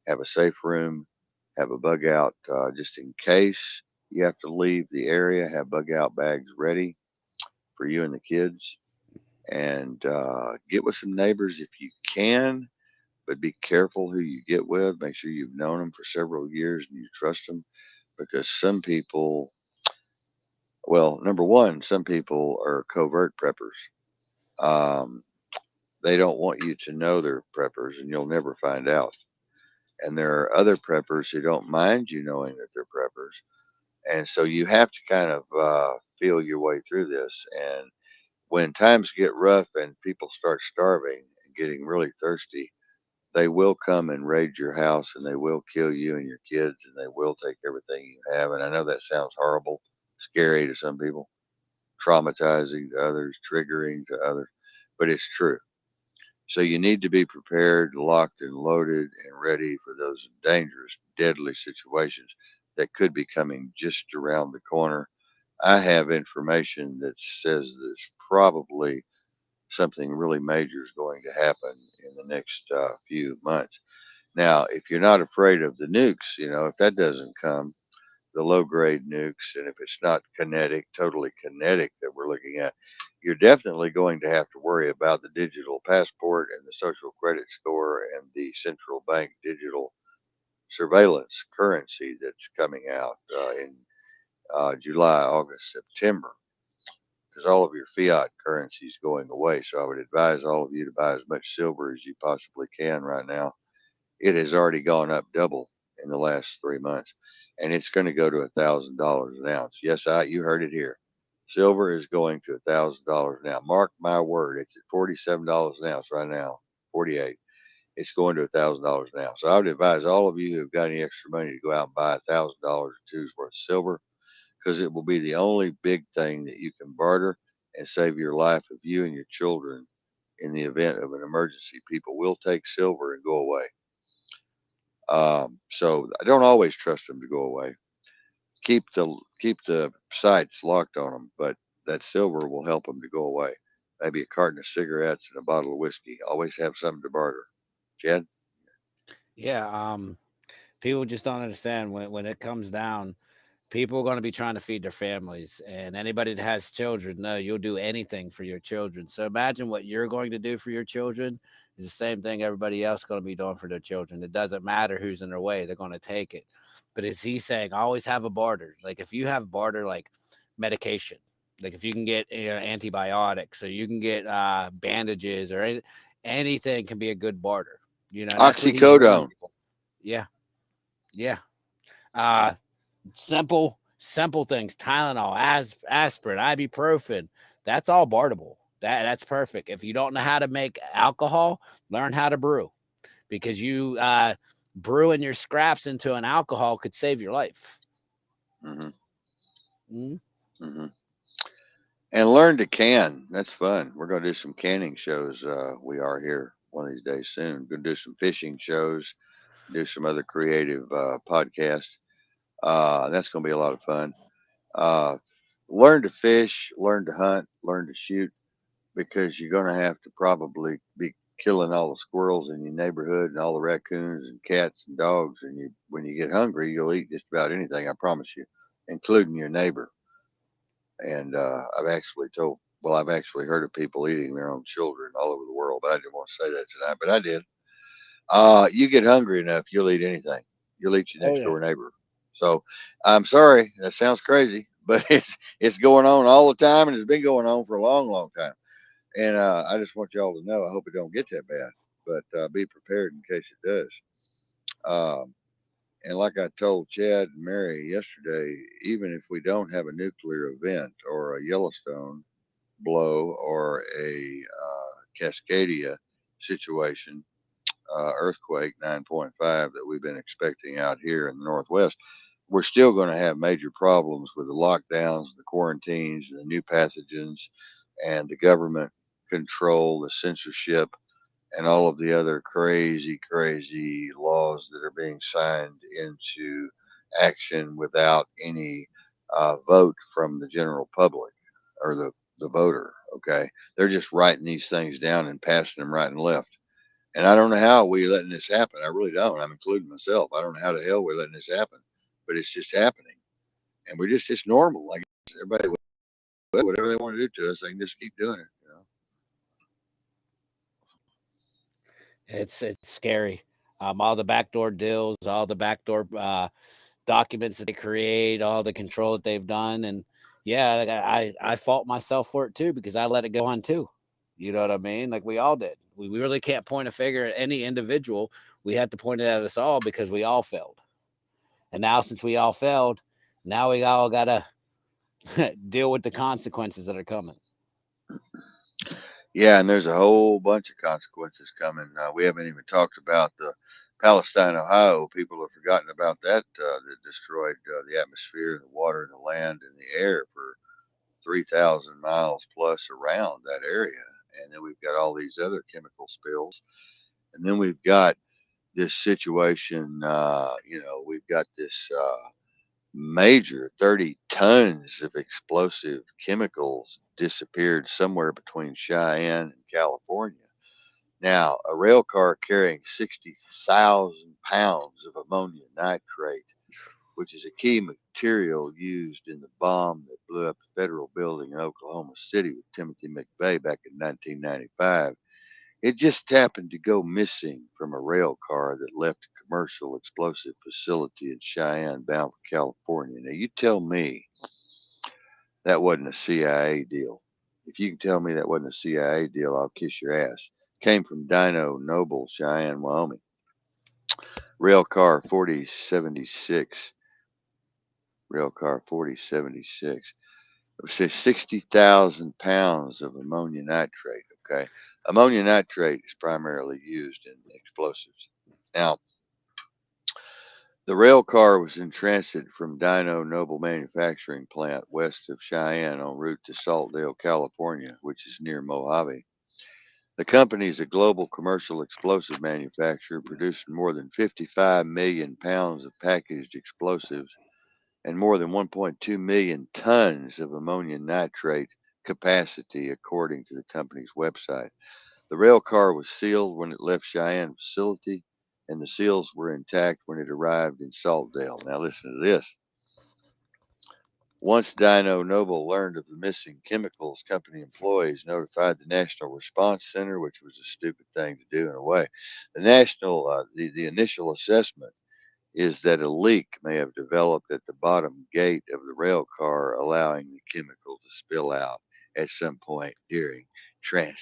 Have a safe room, have a bug out just in case you have to leave the area. Have bug out bags ready for you and the kids, and get with some neighbors if you can. But be careful who you get with. Make sure you've known them for several years and you trust them, because some people, well, number one, some people are covert preppers. Um, they don't want you to know they're preppers, and you'll never find out. And there are other preppers who don't mind you knowing that they're preppers. And so you have to kind of feel your way through this. And when times get rough and people start starving and getting really thirsty, they will come and raid your house, and they will kill you and your kids, and they will take everything you have. And I know that sounds horrible, scary to some people, traumatizing to others, triggering to others, but it's true. So you need to be prepared, locked and loaded, and ready for those dangerous, deadly situations that could be coming just around the corner. I have information that says there's probably something really major is going to happen in the next few months. Now, if you're not afraid of the nukes, if that doesn't come, the low grade nukes, and if it's not kinetic, totally kinetic that we're looking at, you're definitely going to have to worry about the digital passport and the social credit score and the central bank digital surveillance currency that's coming out in July, August, September, because all of your fiat currency is going away. So I would advise all of you to buy as much silver as you possibly can right now. It has already gone up double in the last 3 months, and it's going to go to $1,000 an ounce. Yes, you heard it here. Silver is going to $1,000 an ounce. Mark my word, it's at $47 an ounce right now. 48. It's going to $1,000 an ounce. So I would advise all of you who've got any extra money to go out and buy $1,000 or two's worth of silver, because it will be the only big thing that you can barter and save your life of you and your children in the event of an emergency. People will take silver and go away. So I don't always trust them to go away. Keep the sights locked on them, but that silver will help them to go away. Maybe a carton of cigarettes and a bottle of whiskey. Always have something to barter. Chad? Yeah, people just don't understand when it comes down. People are going to be trying to feed their families, and anybody that has children, no, you'll do anything for your children. So imagine what you're going to do for your children is the same thing everybody else is going to be doing for their children. It doesn't matter who's in their way; they're going to take it. But as he's saying, always have a barter. Like if you have barter, like medication, like if you can get antibiotics, or you can get bandages, or anything can be a good barter. And that's what he's warning Oxycodone. people. Yeah, yeah. Uh, simple things: Tylenol, aspirin, ibuprofen. That's all bartable. That's perfect. If you don't know how to make alcohol, learn how to brew, because you brewing your scraps into an alcohol could save your life. Hmm. Mm-hmm. Hmm. And learn to can. That's fun. We're going to do some canning shows. We are here one of these days soon. Going to do some fishing shows, do some other creative podcasts. That's going to be a lot of fun. Uh, Learn to fish, learn to hunt, learn to shoot, because you're going to have to probably be killing all the squirrels in your neighborhood and all the raccoons and cats and dogs. And when you get hungry, you'll eat just about anything. I promise you, including your neighbor. And I've actually heard of people eating their own children all over the world. But I didn't want to say that tonight, but I did. You get hungry enough, you'll eat anything. You'll eat your Oh next yeah. door neighbor. So I'm sorry, that sounds crazy, but it's going on all the time, and it's been going on for a long, long time. And I just want y'all to know. I hope it don't get that bad, but be prepared in case it does. Um, and like I told Chad and Mary yesterday, even if we don't have a nuclear event or a Yellowstone blow or a Cascadia situation, earthquake 9.5 that we've been expecting out here in the Northwest, we're still going to have major problems with the lockdowns, the quarantines, the new pathogens, and the government control, the censorship, and all of the other crazy, crazy laws that are being signed into action without any vote from the general public or the voter. Okay, they're just writing these things down and passing them right and left. And I don't know how we letting this happen. I really don't. I'm including myself. I don't know how the hell we're letting this happen, but it's just happening, and we're just it's normal. Like everybody, whatever they want to do to us, they can just keep doing it. It's scary. All the backdoor deals, all the backdoor documents that they create, all the control that they've done, and yeah, like, I fault myself for it too because I let it go on too. You know what I mean? Like we all did. We really can't point a finger at any individual. We have to point it at us all because we all failed. And now, since we all failed, now we all gotta deal with the consequences that are coming. Yeah, and there's a whole bunch of consequences coming. We haven't even talked about the Palestine, Ohio. People have forgotten about that. That destroyed the atmosphere, the water, the land, and the air for 3,000 miles plus around that area. And then we've got all these other chemical spills. And then we've got this situation. We've got this major 30 tons of explosive chemicals disappeared somewhere between Cheyenne and California. Now, a rail car carrying 60,000 pounds of ammonium nitrate, which is a key material used in the bomb that blew up the federal building in Oklahoma City with Timothy McVeigh back in 1995. It just happened to go missing from a rail car that left a commercial explosive facility in Cheyenne bound for California. Now, you tell me That wasn't a CIA deal. If you can tell me that wasn't a CIA deal, I'll kiss your ass. Came from Dino Noble, Cheyenne, Wyoming. Rail car 4076. Rail car 4076. It says 60,000 pounds of ammonia nitrate. Okay. Ammonia nitrate is primarily used in explosives. Now, the rail car was in transit from Dino Noble Manufacturing Plant west of Cheyenne en route to Saltdale, California, which is near Mojave. The company is a global commercial explosive manufacturer producing more than 55 million pounds of packaged explosives and more than 1.2 million tons of ammonium nitrate capacity, according to the company's website. The rail car was sealed when it left Cheyenne facility, and the seals were intact when it arrived in Saltdale. Now, listen to this. Once Dino Noble learned of the missing chemicals, company employees notified the National Response Center, which was a stupid thing to do in a way. The initial assessment is that a leak may have developed at the bottom gate of the rail car, allowing the chemical to spill out at some point during transit.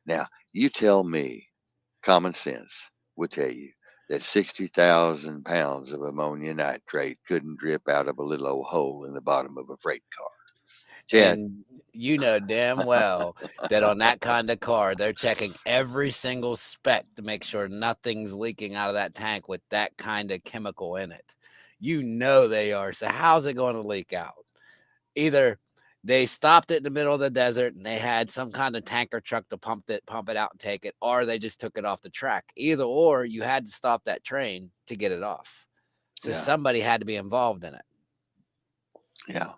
Now, you tell me, common sense would tell you that 60,000 pounds of ammonia nitrate couldn't drip out of a little old hole in the bottom of a freight car. Chad, And you know damn well that on that kind of car, they're checking every single spec to make sure nothing's leaking out of that tank with that kind of chemical in it. You know they are. So how's it going to leak out? Either they stopped it in the middle of the desert and they had some kind of tanker truck to pump it out and take it, or they just took it off the track. Either or, you had to stop that train to get it off. So yeah, somebody had to be involved in it. yeah.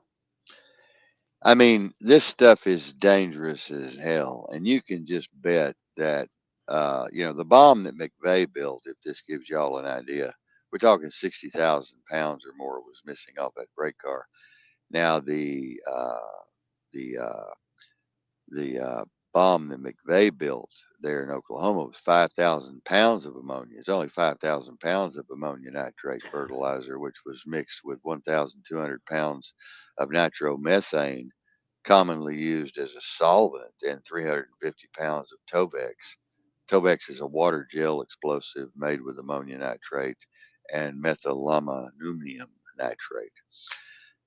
I mean, this stuff is dangerous as hell, and you can just bet that, the bomb that McVeigh built, if this gives y'all an idea, we're talking 60,000 pounds or more was missing off that freight car. Now, the bomb that McVeigh built there in Oklahoma was 5,000 pounds of ammonia. It's only 5,000 pounds of ammonia nitrate fertilizer, which was mixed with 1,200 pounds of nitromethane, commonly used as a solvent, and 350 pounds of Tovex. Tovex is a water gel explosive made with ammonia nitrate and methylammonium nitrate.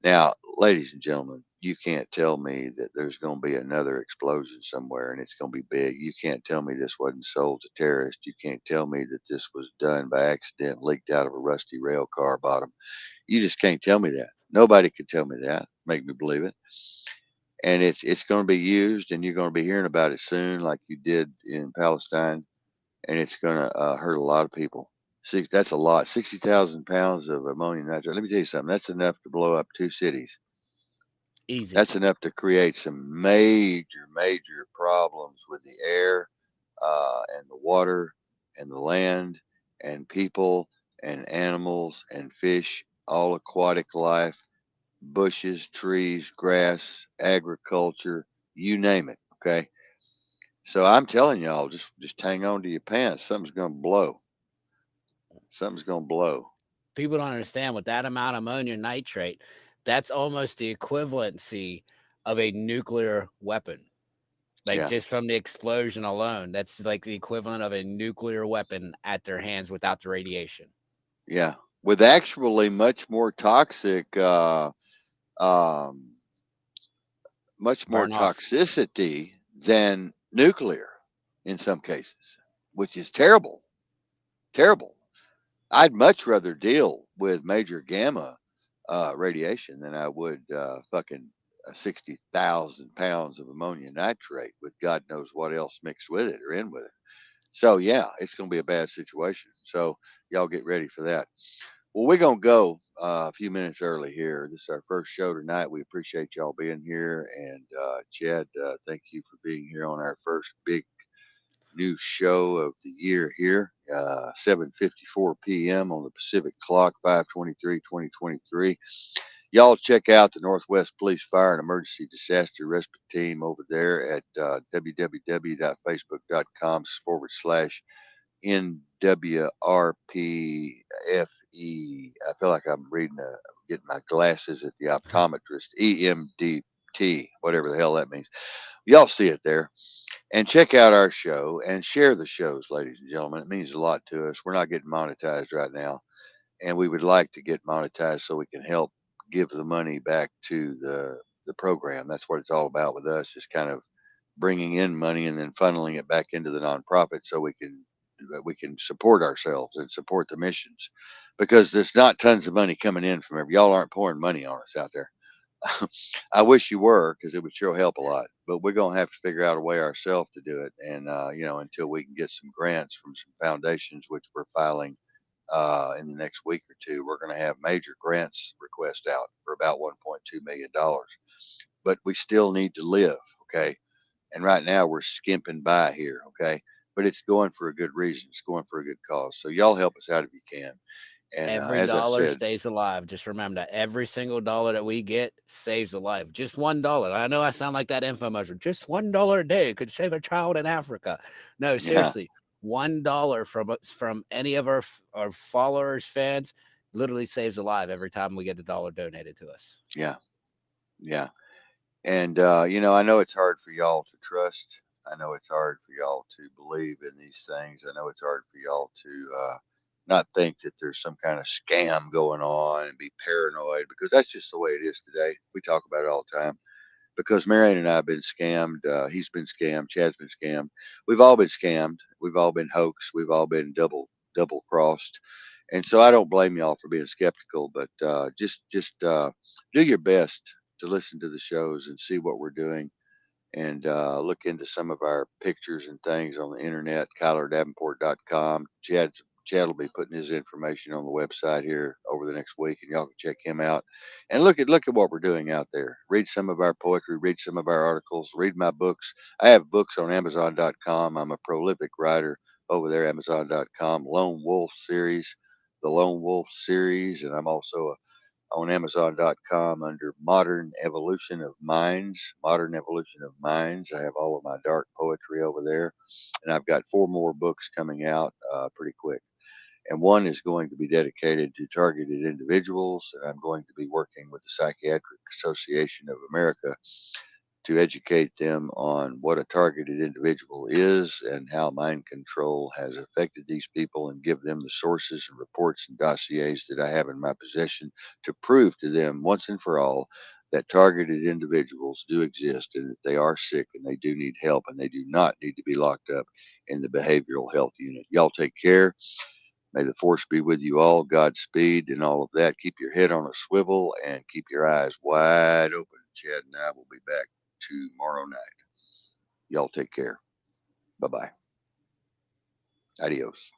Now, ladies and gentlemen, you can't tell me that there's going to be another explosion somewhere and it's going to be big. You can't tell me this wasn't sold to terrorists. You can't tell me that this was done by accident, leaked out of a rusty rail car bottom. You just can't tell me that. Nobody can tell me that. Make me believe it. And it's going to be used, and you're going to be hearing about it soon, like you did in Palestine, and it's going to hurt a lot of people. That's a lot. 60,000 pounds of ammonium nitrate. Let me tell you something. That's enough to blow up two cities. Easy. That's enough to create some major, major problems with the air, and the water and the land and people and animals and fish, all aquatic life, bushes, trees, grass, agriculture, you name it. Okay. So I'm telling y'all, just hang on to your pants. Something's gonna blow. Something's gonna blow. People don't understand with that amount of ammonium nitrate, that's almost the equivalency of a nuclear weapon. Like Yeah. just from the explosion alone, that's like the equivalent of a nuclear weapon at their hands without the radiation. Yeah. With actually um, much more Burn off. toxicity than nuclear in some cases, which is terrible. Terrible. I'd much rather deal with major gamma radiation than I would fucking 60,000 pounds of ammonium nitrate with God knows what else mixed with it or in with it. So, yeah, it's going to be a bad situation. So, y'all get ready for that. Well, we're going to go a few minutes early here. This is our first show tonight. We appreciate y'all being here. And Chad, thank you for being here on our first big new show of the year here. 7:54 p.m. on the Pacific clock, 5/23/2023. Y'all check out the Northwest Police Fire and Emergency Disaster Rescue Team over there at www.facebook.com/NWRPFE. I feel like I'm getting my glasses at the optometrist. EMD whatever the hell that means. Y'all see it there. And check out our show and share the shows, ladies and gentlemen. It means a lot to us. We're not getting monetized right now, and we would like to get monetized so we can help give the money back to the program. That's what it's all about with us, is kind of bringing in money and then funneling it back into the nonprofit so we can support ourselves and support the missions, because there's not tons of money coming in from y'all aren't pouring money on us out there. I wish you were, because it would sure help a lot. But we're gonna have to figure out a way ourselves to do it, and until we can get some grants from some foundations, which we're filing in the next week or two, we're going to have major grants request out for about $1.2 million. But we still need to live, okay? And right now we're skimping by here, okay? But it's going for a good reason. It's going for a good cause. So y'all help us out if you can. And Every as I dollar said, stays alive. Just remember that every single dollar that we get saves a life. Just $1. I know I sound like that infomercial. Just $1 a day could save a child in Africa. No, yeah, seriously, $1 from any of our followers, fans, literally saves a life every time we get a dollar donated to us. yeah, yeah. And I know it's hard for y'all to trust. I know it's hard for y'all to believe in these things. I know it's hard for y'all to not think that there's some kind of scam going on and be paranoid, because that's just the way it is today. We talk about it all the time. Because Marion and I have been scammed. He's been scammed. Chad's been scammed. We've all been scammed. We've all been hoaxed. We've all been double crossed. And so I don't blame y'all for being skeptical, but just do your best to listen to the shows and see what we're doing, and look into some of our pictures and things on the internet, KylerDavenport.com. Chad will be putting his information on the website here over the next week, and y'all can check him out and look at what we're doing out there. Read some of our poetry, read some of our articles, read my books. I have books on Amazon.com. I'm a prolific writer over there, Amazon.com. The Lone Wolf series, and I'm also on Amazon.com under Modern Evolution of Minds. Modern Evolution of Minds. I have all of my dark poetry over there, and I've got four more books coming out pretty quick. And one is going to be dedicated to targeted individuals, and I'm going to be working with the Psychiatric Association of America to educate them on what a targeted individual is and how mind control has affected these people, and give them the sources and reports and dossiers that I have in my possession to prove to them once and for all that targeted individuals do exist, and that they are sick and they do need help, and they do not need to be locked up in the behavioral health unit. Y'all take care. May the force be with you all. Godspeed and all of that. Keep your head on a swivel and keep your eyes wide open. Chad and I will be back tomorrow night. Y'all take care. Bye bye. Adios.